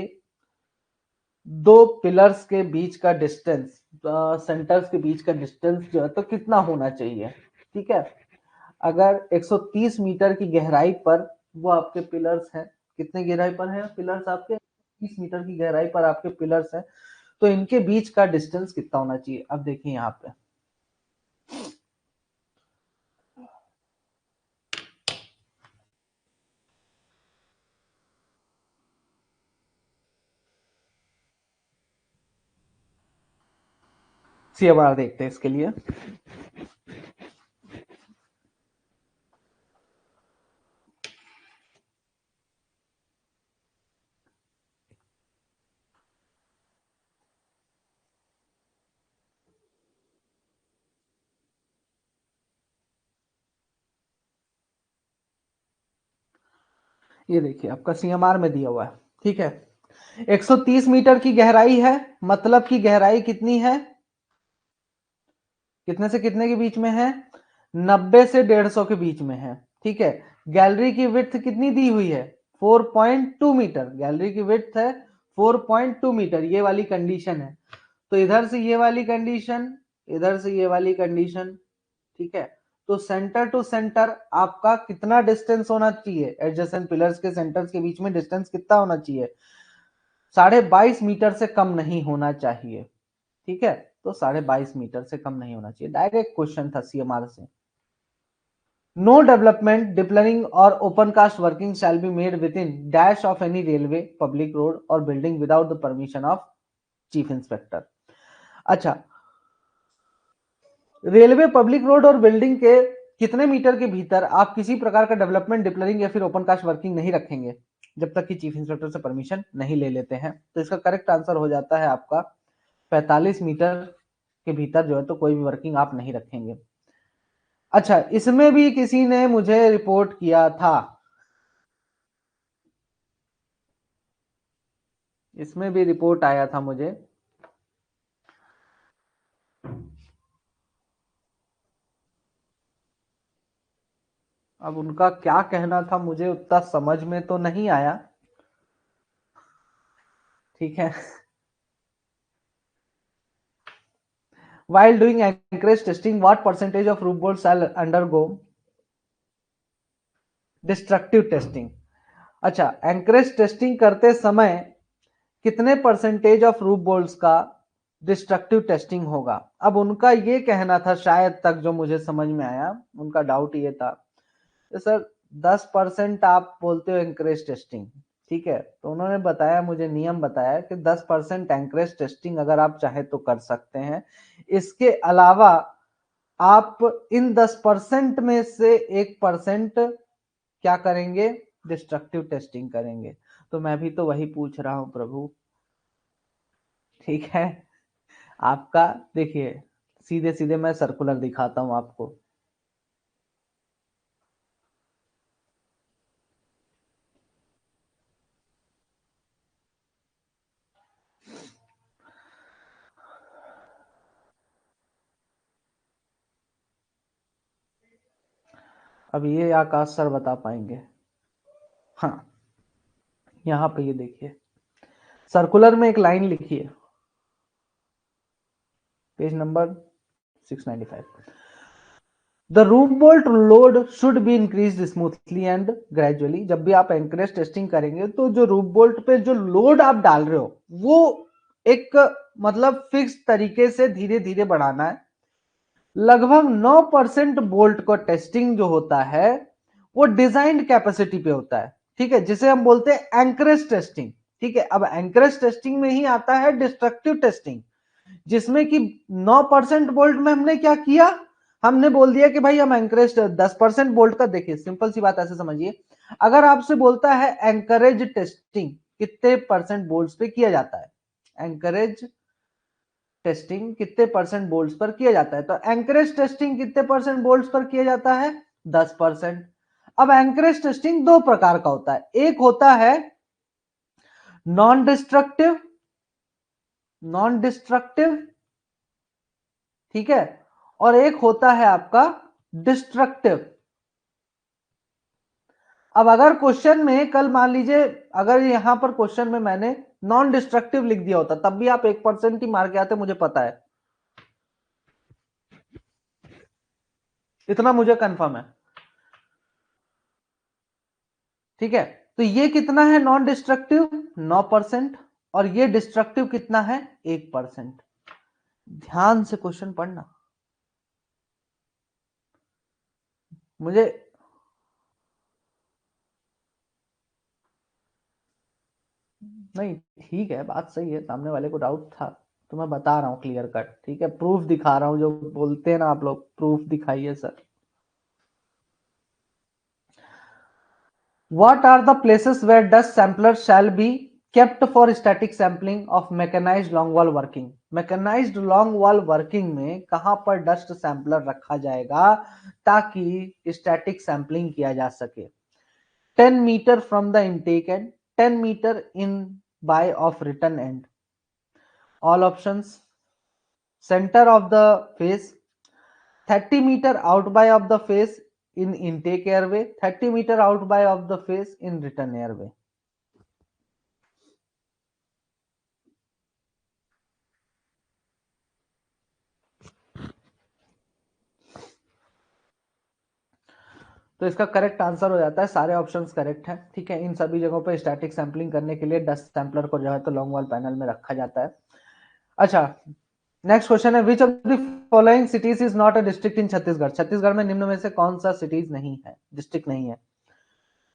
दो पिलर्स के बीच का डिस्टेंस, सेंटर्स के बीच का डिस्टेंस जो है तो कितना होना चाहिए, ठीक है। अगर 130 मीटर की गहराई पर वो आपके पिलर्स हैं, कितने गहराई पर हैं पिलर्स आपके? 30 मीटर की गहराई पर आपके पिलर्स हैं, तो इनके बीच का डिस्टेंस कितना होना चाहिए? अब देखिए यहाँ पे CMR देखते हैं इसके लिए। ये देखिए आपका CMR में दिया हुआ है, ठीक है। 130 मीटर की गहराई है, मतलब की गहराई कितनी है, कितने से कितने के बीच में है, 90 से 150 के बीच में है, ठीक है। गैलरी की विड्थ कितनी दी हुई है, 4.2 मीटर, गैलरी की विड्थ है 4.2 मीटर, ये वाली कंडीशन है। तो इधर से ये वाली कंडीशन, इधर से ये वाली कंडीशन, ठीक है। तो सेंटर टू सेंटर आपका कितना डिस्टेंस होना चाहिए, एडजेसेंट पिलर्स के सेंटर्स के बीच में डिस्टेंस कितना होना चाहिए, 22.5 मीटर से कम नहीं होना चाहिए, ठीक है। तो 22.5 मीटर से कम नहीं होना चाहिए, डायरेक्ट क्वेश्चन था CMR से। नो डेवलपमेंट डिप्लनिंग और open cast working shall be made within dash of any railway public road और building without the permission of chief inspector. अच्छा, रेलवे पब्लिक रोड और बिल्डिंग के कितने metre के भीतर आप किसी प्रकार का डेवलपमेंट डिप्लरिंग या फिर ओपन कास्ट वर्किंग नहीं रखेंगे जब तक कि चीफ इंस्पेक्टर से परमिशन नहीं ले लेते हैं। तो इसका करेक्ट आंसर हो जाता है आपका 45 मीटर के भीतर जो है तो कोई भी वर्किंग आप नहीं रखेंगे। अच्छा, इसमें भी किसी ने मुझे रिपोर्ट किया था, इसमें भी रिपोर्ट आया था मुझे, अब उनका क्या कहना था मुझे उतना समझ में तो नहीं आया, ठीक है। While doing anchorage testing, what percentage of roof bolts shall undergo destructive testing? अच्छा, एंकरेज टेस्टिंग करते समय कितने परसेंटेज ऑफ रूफ बोल्ट्स का डिस्ट्रक्टिव टेस्टिंग होगा। अब उनका ये कहना था, शायद तक जो मुझे समझ में आया, उनका डाउट ये था तो सर 10% आप बोलते हो एंकरेज टेस्टिंग, ठीक है। तो उन्होंने बताया, मुझे नियम बताया कि 10% एंकरेज टेस्टिंग अगर आप चाहे तो कर सकते हैं, इसके अलावा आप इन 10% में से 1% क्या करेंगे, डिस्ट्रक्टिव टेस्टिंग करेंगे। तो मैं भी तो वही पूछ रहा हूं प्रभु, ठीक है। आपका देखिए, सीधे सीधे मैं सर्कुलर दिखाता हूं आपको, अब ये आकाश सर बता पाएंगे। हाँ, यहां पे ये देखिए, सर्कुलर में एक लाइन लिखी है, page number 695, the roof bolt load should be increase smoothly and gradually. जब भी आप एंकरेज टेस्टिंग करेंगे तो जो रूफ बोल्ट पे जो लोड आप डाल रहे हो वो एक मतलब फिक्स तरीके से धीरे धीरे बढ़ाना है। लगभग 9% बोल्ट का टेस्टिंग जो होता है वो डिजाइंड कैपेसिटी पे होता है, ठीक है, जिसे हम बोलते हैं एंकरेज टेस्टिंग, ठीक है। अब एंकरेज टेस्टिंग में ही आता है डिस्ट्रक्टिव टेस्टिंग, जिसमें कि 9% बोल्ट में हमने क्या किया, हमने बोल दिया कि भाई हम एंकरेज 10% बोल्ट का, देखिए सिंपल सी बात ऐसे समझिए, अगर आपसे बोलता है एंकरेज टेस्टिंग कितने परसेंट बोल्ट पे किया जाता है, एंकरेज टेस्टिंग कितने परसेंट बोल्ट्स पर किया जाता है, तो एंकरेज टेस्टिंग कितने परसेंट बोल्ट्स पर किया जाता है, 10%। अब एंकरेज टेस्टिंग दो प्रकार का होता है, एक होता है नॉन डिस्ट्रक्टिव, नॉन डिस्ट्रक्टिव, ठीक है, और एक होता है आपका डिस्ट्रक्टिव। अब अगर क्वेश्चन में कल मान लीजिए, अगर यहां पर क्वेश्चन में मैंने नॉन डिस्ट्रक्टिव लिख दिया होता तब भी आप 1% ही मार के आते, मुझे पता है, इतना मुझे कंफर्म है, ठीक है। तो ये कितना है नॉन डिस्ट्रक्टिव, 9%, और ये डिस्ट्रक्टिव कितना है, 1%। ध्यान से क्वेश्चन पढ़ना, मुझे नहीं, ठीक है, बात सही है, सामने वाले को डाउट था तो मैं बता रहा हूं क्लियर कट, ठीक है, प्रूफ दिखा रहा हूं, जो बोलते हैं ना आप लोग, प्रूफ दिखाइए sir. What are the places where dust samplers shall be kept for static sampling of mechanized long wall working? Mechanized long wall working में कहां पर डस्ट सैंपलर रखा जाएगा ताकि स्टैटिक सैंपलिंग किया जा सके। 10 meter from the intake end, 10 meter in by of return end. All options. Center of the face, 30 meter out by of the face in intake airway, 30 meter out by of the face in return airway. तो इसका correct answer हो जाता है, सारे options correct हैं। ठीक है, इन सभी जगहों पर स्टैटिक सैंपलिंग करने के लिए 10 सैंपलर को जो है तो लॉन्ग वॉल पैनल में रखा जाता है। अच्छा, नेक्स्ट क्वेश्चन है, which of the following cities is not a district in Chhattisgarh. Chhattisgarh में निम्न में से कौन सा सिटीज नहीं है, डिस्ट्रिक्ट नहीं है।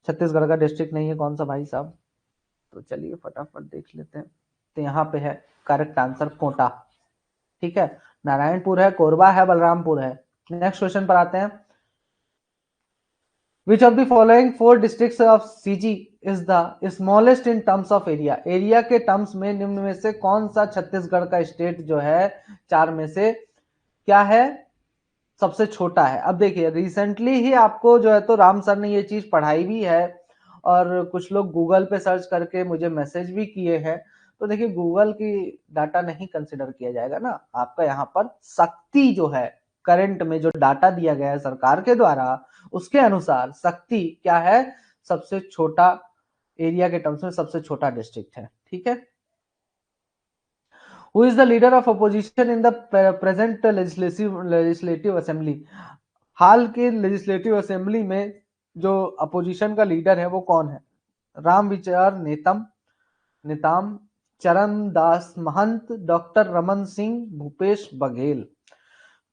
छत्तीसगढ़ का डिस्ट्रिक्ट नहीं है कौन सा भाई साहब? तो चलिए फटाफट देख लेते हैं। तो यहाँ पे है करेक्ट आंसर कोटा। ठीक है, नारायणपुर है, कोरबा है, बलरामपुर है। नेक्स्ट क्वेश्चन पर आते हैं, Which of the following four districts of CG is the smallest in terms of area? Area के टर्म्स में निम्न में से कौन सा छत्तीसगढ़ का स्टेट जो है चार में से क्या है, सबसे छोटा है? अब देखिए, रिसेंटली ही आपको जो है तो राम सर ने ये चीज पढ़ाई भी है और कुछ लोग गूगल पे सर्च करके मुझे मैसेज भी किए हैं। तो देखिए, गूगल की डाटा नहीं कंसिडर किया जाएगा ना, आपका यहाँ पर शक्ति जो है, करंट में जो डाटा दिया गया है सरकार के द्वारा, उसके अनुसार शक्ति क्या है, सबसे छोटा, एरिया के टर्म्स में सबसे छोटा डिस्ट्रिक्ट है। ठीक है, Who is the leader of opposition in the present legislative assembly? हाल के लेजिस्लेटिव असेंबली में जो अपोजिशन का लीडर है वो कौन है? राम विचार नेताम, चरण दास महंत, डॉक्टर रमन सिंह, भूपेश बघेल।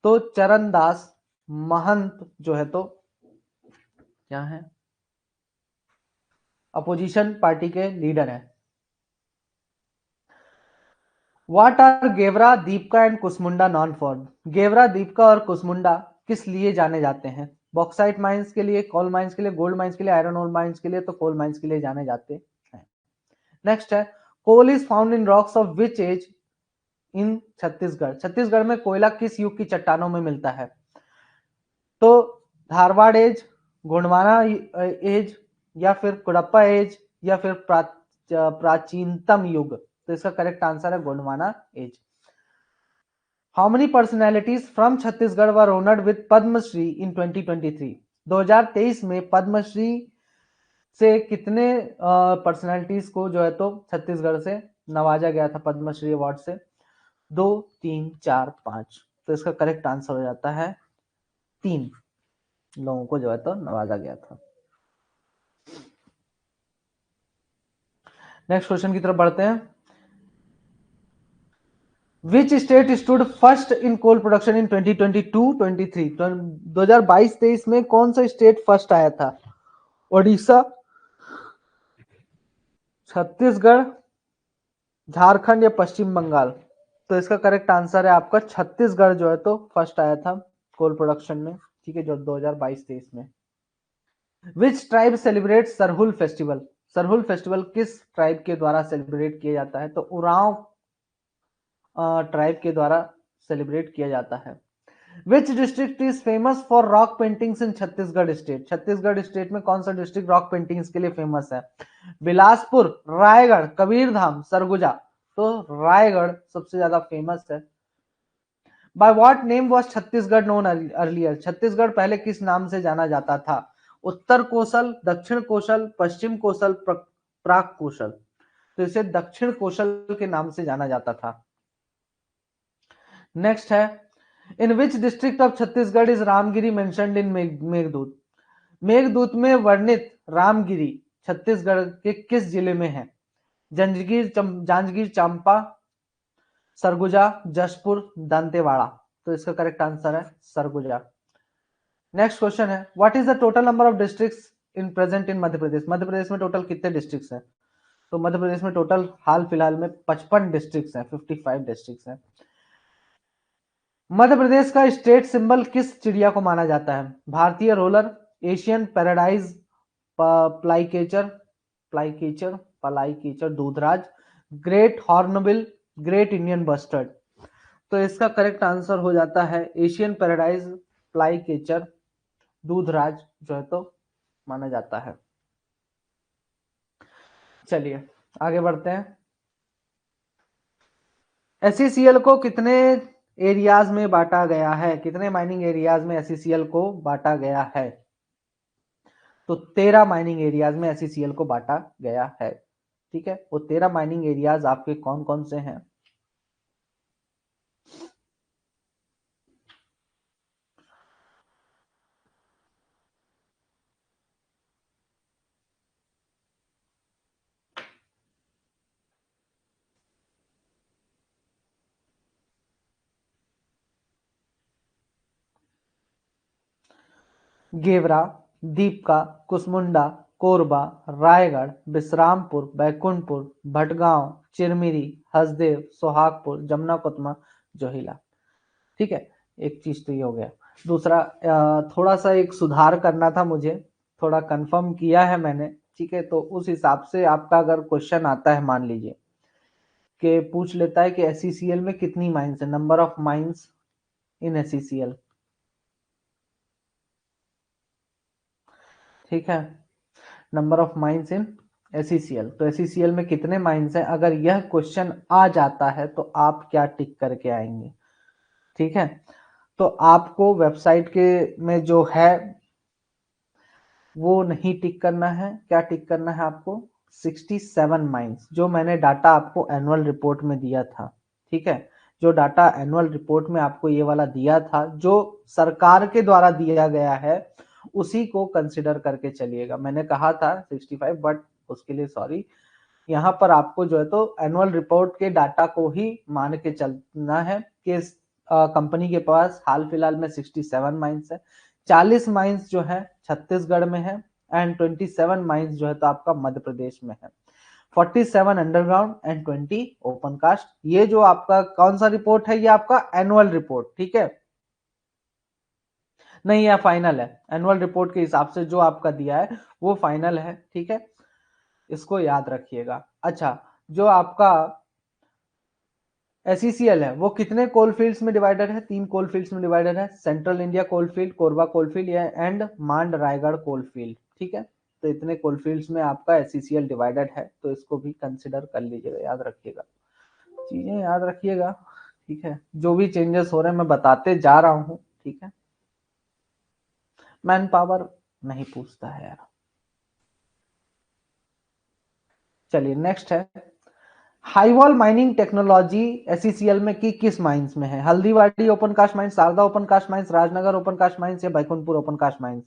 तो चरण दास महंत जो है तो क्या है, अपोजिशन पार्टी के लीडर है। What are Gevra, Dipka and Kusmunda non for? Gevra, Dipka और कुसमुंडा किस लिए जाने जाते हैं? बॉक्साइट माइंस के लिए, कोल माइंस के लिए, गोल्ड माइंस के लिए, आयरन ओर माइंस के लिए। तो कोल माइंस के लिए जाने जाते हैं। नेक्स्ट है, coal is found in rocks of which age in Chhattisgarh? Chhattisgarh में कोयला किस युग की चट्टानों में मिलता है? तो धारवाड़ एज, गोंडवाना एज, या फिर कुड़प्पा एज, या फिर प्राचीनतम युग। तो इसका करेक्ट आंसर है Gondwana age. How many personalities from Chhattisgarh were honoured with Padma Shri in 2023? 2023 में पद्मश्री से कितने पर्सनैलिटीज को जो है तो छत्तीसगढ़ से नवाजा गया था पद्मश्री अवार्ड से? 2, 3, 4, 5। तो इसका करेक्ट आंसर हो जाता है 3 लोगों को जो है तो नवाजा गया था। नेक्स्ट क्वेश्चन की तरफ बढ़ते हैं, which state stood first in coal production in 2022-23? 2022-23 में कौन सा स्टेट फर्स्ट आया था? ओडिशा, छत्तीसगढ़, झारखंड या पश्चिम बंगाल? तो इसका करेक्ट आंसर है आपका छत्तीसगढ़ जो है तो फर्स्ट आया था कोल प्रोडक्शन में। ठीक है, जो 2022-23 में। Which tribe celebrate Sarhul festival? Sarhul festival किस ट्राइब के द्वारा सेलिब्रेट किया जाता है? तो उरांव ट्राइब के द्वारा सेलिब्रेट किया जाता है। Which district is famous for rock paintings in Chhattisgarh state? Chhattisgarh state में कौन सा डिस्ट्रिक्ट रॉक पेंटिंग्स के लिए फेमस है? बिलासपुर, रायगढ़, कबीरधाम, सरगुजा। तो रायगढ़ सबसे ज्यादा फेमस है। By what name was Chhattisgarh known earlier? Chhattisgarh पहले किस नाम से जाना जाता था? उत्तर कोसल, दक्षिण कोसल, पश्चिम कोसल, प्राक कोसल। तो इसे दक्षिण कोसल के नाम से जाना जाता था। नेक्स्ट है, in which district of Chhattisgarh is Ramgiri mentioned in Meghdoot? Meghdoot में वर्णित रामगिरी छत्तीसगढ़ के किस जिले में है? जांजगीर चांपा, सरगुजा, जशपुर, दंतेवाड़ा। तो इसका करेक्ट आंसर है सरगुजा। नेक्स्ट क्वेश्चन है, what is the total number of districts in present in Madhya Pradesh? Madhya Pradesh में टोटल कितने डिस्ट्रिक्ट्स हैं? तो मध्य प्रदेश में टोटल हाल फिलहाल में 55 डिस्ट्रिक्ट्स हैं, 55 डिस्ट्रिक्ट्स हैं। मध्य प्रदेश का स्टेट सिंबल किस चिड़िया को माना जाता है? भारतीय roller, Asian paradise flycatcher flycatcher flycatcher दूधराज, great hornbill, great Indian bustard. तो इसका करेक्ट आंसर हो जाता है एशियन पैराडाइज प्लाईकेचर दूधराज जो है तो माना जाता है। चलिए आगे बढ़ते हैं। एसईसीएल को कितने एरियाज में बांटा गया है, कितने माइनिंग एरियाज में एसईसीएल को बांटा गया है? तो 13 माइनिंग एरियाज में एसईसीएल को बांटा गया है। ठीक है, वो 13 माइनिंग एरियाज आपके कौन कौन से हैं? गेवरा, दीपका, कुसमुंडा, कोरबा, रायगढ़, बिश्रामपुर, बैकुंठपुर, भटगांव, चिरमिरी, हसदेव, सोहागपुर, जमुना कोतमा, जोहिला। ठीक है, एक चीज तो ये हो गया। दूसरा थोड़ा सा एक सुधार करना था मुझे, थोड़ा कंफर्म किया है मैंने। ठीक है, तो उस हिसाब से आपका अगर क्वेश्चन आता है, मान लीजिए कि पूछ लेता है कि एसईसीएल में कितनी माइंस है, number of mines in SECL. ठीक है, number of mines in SECL, तो एसईसीएल में कितने माइंस हैं, अगर यह क्वेश्चन आ जाता है तो आप क्या टिक करके आएंगे? ठीक है, तो आपको वेबसाइट के में जो है वो नहीं टिक करना है। क्या टिक करना है आपको? 67 माइंस, जो मैंने डाटा आपको एनुअल रिपोर्ट में दिया था। ठीक है, जो डाटा एनुअल रिपोर्ट में आपको ये वाला दिया था, जो सरकार के द्वारा दिया गया है, उसी को कंसिडर करके चलिएगा। मैंने कहा था 65, बट उसके लिए सॉरी। यहाँ पर आपको जो है तो एनुअल रिपोर्ट के डाटा को ही मान के चलना है कि कंपनी के पास हाल फिलहाल में 67 माइंस है। 40 माइंस जो है छत्तीसगढ़ में है, एंड 27 माइंस जो है तो आपका मध्य प्रदेश में है। 47 अंडरग्राउंड एंड 20 ओपन कास्ट। ये जो आपका कौन सा रिपोर्ट है? ये आपका एनुअल रिपोर्ट। ठीक है, नहीं यह फाइनल है, एनुअल रिपोर्ट के हिसाब से जो आपका दिया है वो फाइनल है। ठीक है, इसको याद रखिएगा। अच्छा, जो आपका एसईसीएल है वो कितने कोल फील्ड्स में डिवाइडेड है? 3 कोल फील्ड्स में डिवाइडेड है, central India coal field, Korba coal field and Mand Raigarh coal field. ठीक है, तो इतने कोल फील्ड्स में आपका एसईसीएल डिवाइडेड है, तो इसको भी कंसिडर कर लीजिएगा, याद रखिएगा, चीजें याद रखिएगा। ठीक है, जो भी चेंजेस हो रहे हैं मैं बताते जा रहा हूँ। ठीक है, मैन पावर नहीं पूछता है यार। चलिए नेक्स्ट है, हाईवॉल माइनिंग टेक्नोलॉजी एसईसीएल में की किस माइंस में है? Haldibari open cast mines, Sharda open cast mines, Rajnagar open cast mines या बैकुंठपुर ओपन कास्ट माइंस?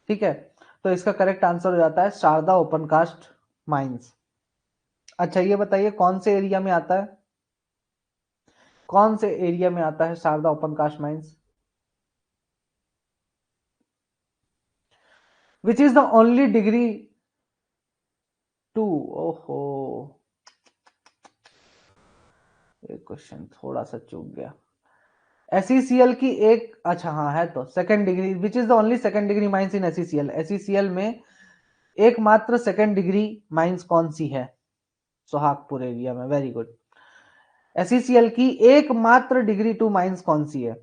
ठीक है, तो इसका करेक्ट आंसर हो जाता है शारदा ओपन कास्ट माइंस। अच्छा ये बताइए कौन से एरिया में आता है, कौन से एरिया में आता है Sharda open cast mines? Which is the only degree two, ओहो ये क्वेश्चन थोड़ा सा चूक गया। एसईसीएल की एक, अच्छा हाँ है तो second degree, which is the only second degree mines in SECL? SECL में एकमात्र सेकंड डिग्री माइंस कौन सी है? सोहागपुर एरिया में, वेरी गुड। एसईसीएल की एकमात्र डिग्री टू माइंस कौन सी है?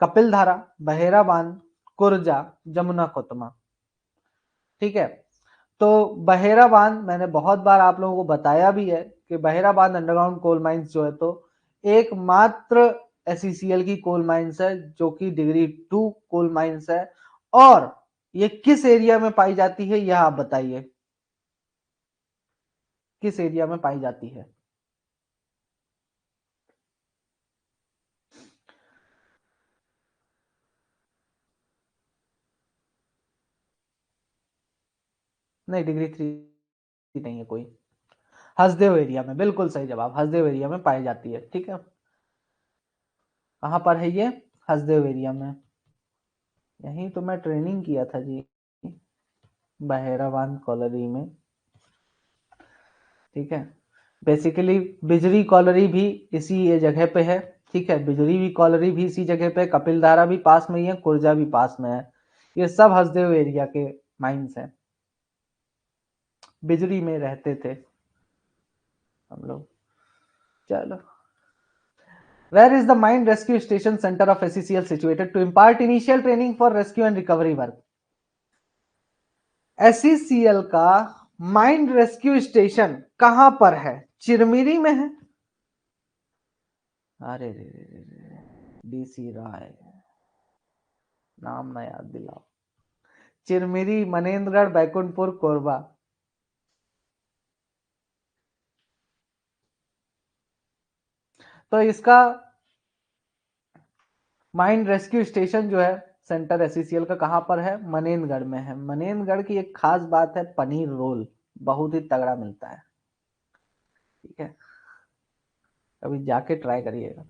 कपिल धारा, बहेरा बांध, कुरजा, जमुना कोतमा। ठीक है, तो बहेरा बांध मैंने बहुत बार आप लोगों को बताया भी है कि बहेरा बांध अंडरग्राउंड कोल माइंस जो है तो एकमात्र एसईसीएल की कोल माइंस है, जो कि डिग्री टू कोल माइंस है। और ये किस एरिया में पाई जाती है, यह आप बताइए, किस एरिया में पाई जाती है? नहीं, डिग्री थ्री नहीं है कोई। हसदेव एरिया में, बिल्कुल सही जवाब, हसदेव एरिया में पाई जाती है। ठीक है, कहां पर है ये? हसदेव एरिया में। यहीं तो मैं ट्रेनिंग किया था जी, बहेराबाद कॉलोनी में। ठीक है, बेसिकली बिजरी कॉलोनी भी इसी ये जगह पे है। ठीक है, बिजरी भी कॉलोनी भी इसी जगह पे, कपिल धारा भी पास में ही है, कुर्जा भी पास में है। ये सब हसदेव एरिया के माइंस हैं, बिजरी में रहते थे हम लोग। चलो, where is the mine rescue station center of SCCL situated to impart initial training for rescue and recovery work? SECL का माइंड रेस्क्यू स्टेशन कहां पर है? चिरमिरी में है? अरे रे रे रे रे, डीसी राय, नाम ना याद दिलाओ। चिरमिरी, मनेन्द्रगढ़, बैकुंठपुर, कोरबा। तो इसका माइंड रेस्क्यू स्टेशन जो है सेंटर एसईसीएल का कहां पर है? मनेन्द्रगढ़ में है। मनेन्द्रगढ़ की एक खास बात है, पनीर रोल बहुत ही तगड़ा मिलता है। ठीक है, अभी जाके ट्राई करिएगा।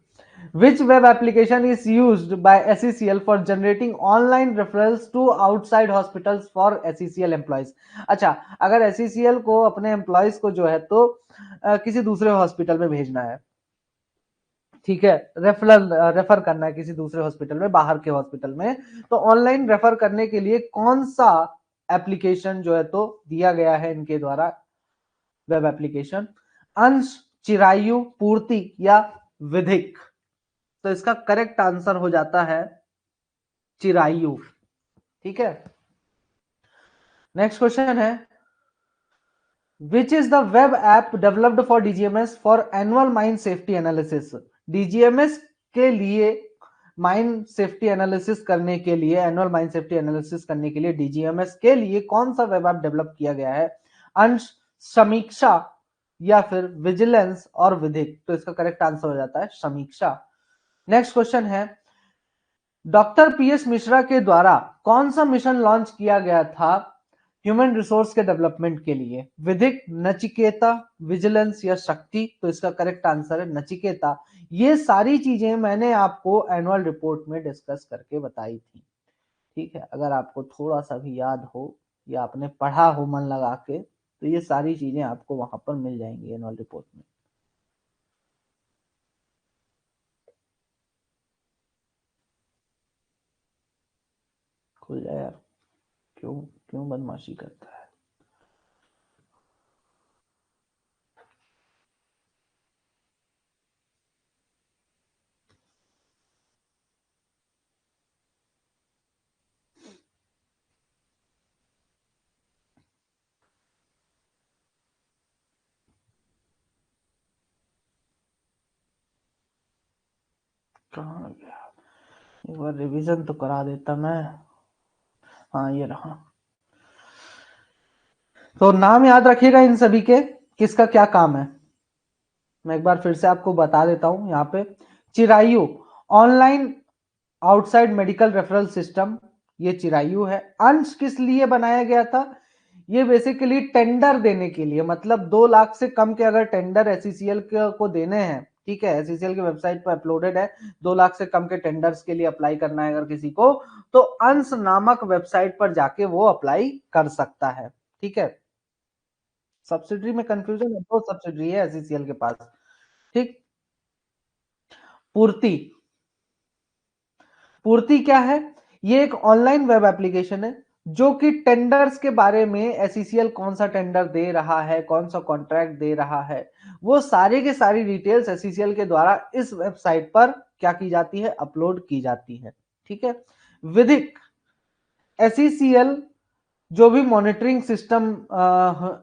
Which web application is used by SECL for generating online referrals to outside hospitals for SECL employees? अच्छा, अगर SECL को अपने एम्प्लॉयज को जो है तो किसी दूसरे हॉस्पिटल में भेजना है, ठीक है, रेफर करना है किसी दूसरे हॉस्पिटल में, बाहर के हॉस्पिटल में, तो ऑनलाइन रेफर करने के लिए कौन सा एप्लीकेशन जो है तो दिया गया है इनके द्वारा, वेब एप्लीकेशन? अंश, चिरायु, पूर्ति या विधिक? तो इसका करेक्ट आंसर हो जाता है चिरायु। ठीक है, नेक्स्ट क्वेश्चन है, विच is the web app developed for DGMS for annual mine safety analysis? DGMS के लिए माइन सेफ्टी एनालिसिस करने के लिए, एनुअल माइन सेफ्टी एनालिसिस करने के लिए डीजीएमएस के लिए कौन सा वेब ऐप डेवलप किया गया है? अंश, समीक्षा या फिर विजिलेंस और विधिक? तो इसका करेक्ट आंसर हो जाता है समीक्षा। नेक्स्ट क्वेश्चन है, डॉक्टर पीएस मिश्रा के द्वारा कौन सा मिशन लॉन्च किया गया था ह्यूमन रिसोर्स के डेवलपमेंट के लिए? विधिक, नचिकेता, विजिलेंस या शक्ति? तो इसका करेक्ट आंसर है नचिकेता। ये सारी चीजें मैंने आपको एनुअल रिपोर्ट में डिस्कस करके बताई थी। ठीक है, अगर आपको थोड़ा सा भी याद हो या आपने पढ़ा हो मन लगा के, तो ये सारी चीजें आपको वहां पर मिल जाएंगी एनुअल रिपोर्ट में। खुल जाए यार, क्यों क्यों बदमाशी करता है? कहाँ गया? एक बार रिवीजन तो करा देता मैं। हाँ, ये रहा। तो नाम याद रखिएगा इन सभी के, किसका क्या काम है। मैं एक बार फिर से आपको बता देता हूं यहाँ पे। Chirayu, online outside medical referral system, ये चिरायु है। अंश किस लिए बनाया गया था? ये बेसिकली टेंडर देने के लिए, मतलब 2 लाख से कम के अगर टेंडर एसईसीएल को देने हैं, ठीक है, एसईसीएल की वेबसाइट पर अपलोडेड है, 2 लाख से कम के टेंडर्स के लिए अप्लाई करना है अगर किसी को, तो अंश नामक वेबसाइट पर जाके वो अप्लाई कर सकता है। ठीक है, सब्सिडी में कंफ्यूजन है, 2 सब्सिडी है एसईसीएल के पास। ठीक, पूर्ति, पूर्ति क्या है? ये एक ऑनलाइन वेब एप्लीकेशन है जो कि टेंडर्स के बारे में, एसईसीएल कौन सा टेंडर दे रहा है, कौन सा कॉन्ट्रैक्ट दे रहा है, वो सारी के सारी डिटेल्स एसईसीएल के द्वारा इस वेबसाइट पर क्या की जाती है, अपलोड की जाती है। ठीक है, विधिक, एसईसीएल जो भी मॉनिटरिंग सिस्टम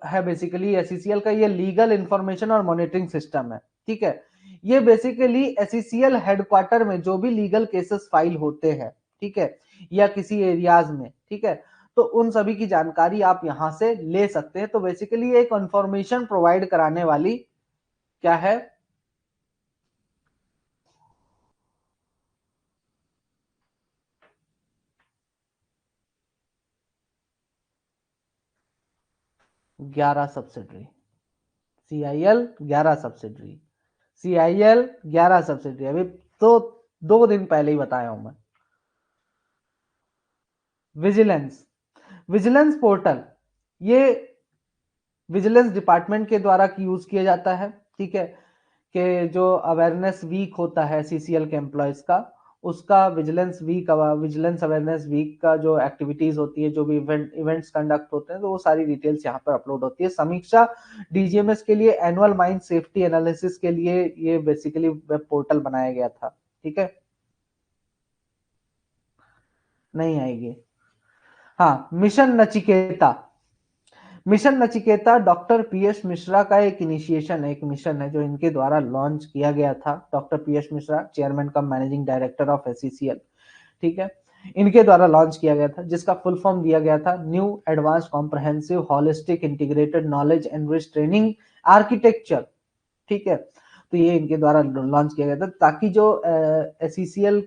है, बेसिकली एसईसीएल का ये लीगल इंफॉर्मेशन और मॉनिटरिंग सिस्टम है। ठीक है, ये बेसिकली एसईसीएल हेडक्वार्टर में जो भी लीगल केसेस फाइल होते हैं, ठीक है, या किसी एरियाज में, ठीक है, तो उन सभी की जानकारी आप यहां से ले सकते हैं। तो बेसिकली एक इंफॉर्मेशन प्रोवाइड कराने वाली क्या है, 11 subsidiary, CIL 11 subsidiary, CIL 11 subsidiary, अभी तो 2 दिन पहले ही बताया हूं मैं। विजिलेंस, विजिलेंस पोर्टल, ये विजिलेंस डिपार्टमेंट के द्वारा यूज किया जाता है। ठीक है, कि जो अवेयरनेस वीक होता है सीसीएल के एम्प्लॉयज का, उसका vigilance week, vigilance awareness week का जो एक्टिविटीज होती है, जो भी इवेंट्स कंडक्ट होते हैं, तो वो सारी डिटेल्स यहाँ पर अपलोड होती है। समीक्षा, डीजीएमएस के लिए एनुअल माइन सेफ्टी एनालिसिस के लिए ये बेसिकली वेब पोर्टल बनाया गया था। ठीक है, नहीं आएगी। हाँ, mission Nachiketa, mission Nachiketa doctor PS Mishra का एक इनिशिएशन है, एक मिशन है जो इनके द्वारा लॉन्च किया गया था। Doctor PS Mishra, chairman cum managing director of SCCL, ठीक है, इनके द्वारा लॉन्च किया गया था, जिसका फुल फॉर्म दिया गया था new advance comprehensive holistic integrated knowledge enrich training architecture, ठीक है। तो ये इनके द्वारा लॉन्च किया गया था ताकि जो एससीसीएल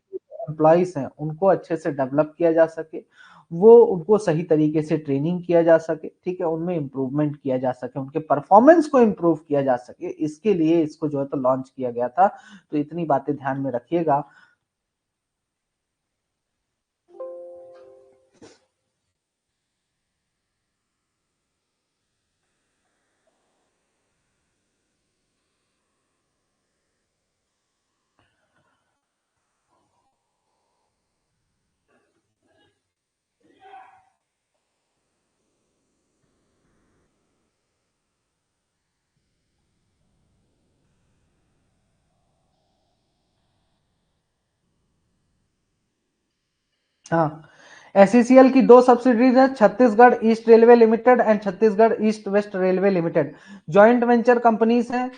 एम्प्लॉइज हैं उनको अच्छे से डेवलप किया जा सके, वो उनको सही तरीके से ट्रेनिंग किया जा सके, ठीक है, उनमें इंप्रूवमेंट किया जा सके, उनके परफॉर्मेंस को इंप्रूव किया जा सके, इसके लिए इसको जो है तो लॉन्च किया गया था। तो इतनी बातें ध्यान में रखिएगा। हाँ, एससीसीएल की दो सब्सिडीज है, Chhattisgarh east railway limited and Chhattisgarh east west railway limited, joint venture companies हैं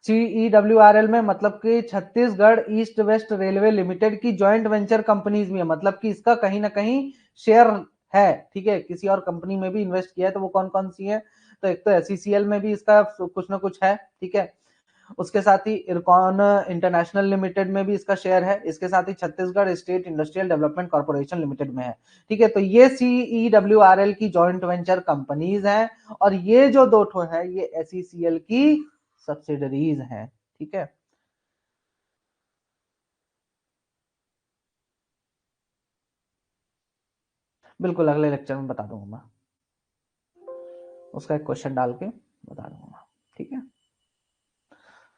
सीईडब्ल्यूआरएल में, मतलब कि Chhattisgarh east west railway limited की जॉइंट वेंचर कंपनीज भी है, मतलब कि इसका कहीं ना कहीं शेयर है, ठीक है, किसी और कंपनी में भी इन्वेस्ट किया है। तो वो कौन कौन सी है? तो एक तो एससीसीएल में भी इसका कुछ ना कुछ है, ठीक है, उसके साथ ही इरकॉन इंटरनेशनल लिमिटेड में भी इसका शेयर है, इसके साथ ही Chhattisgarh state industrial development corporation limited में है, ठीक है। तो ये सीईडब्ल्यूआरएल की जॉइंट वेंचर कंपनीज हैं, और ये जो दो ठो है ये एसईसीएल की सब्सिडरीज हैं, ठीक है। बिल्कुल अगले लेक्चर में बता दूंगा मैं, उसका एक क्वेश्चन डाल के बता दूंगा, ठीक है।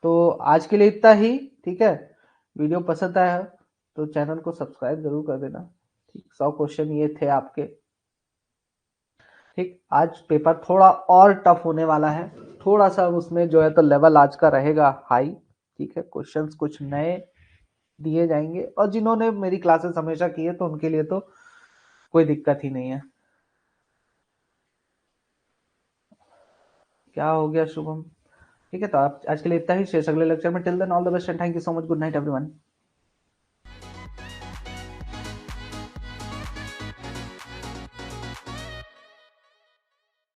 तो आज के लिए इतना ही, ठीक है। वीडियो पसंद आया तो चैनल को सब्सक्राइब जरूर कर देना, ठीक। 100 क्वेश्चन ये थे आपके, ठीक। आज पेपर थोड़ा और टफ होने वाला है, थोड़ा सा उसमें जो है तो लेवल आज का रहेगा हाई, ठीक है। क्वेश्चंस कुछ नए दिए जाएंगे, और जिन्होंने मेरी क्लासेस हमेशा की है तो उनके लिए तो कोई दिक्कत ही नहीं है। क्या हो गया शुभम? ठीक है, तो आप आज के लिए इतना ही, शेष अगले लेक्चर में। Till then all the best and thank you so much, good night everyone.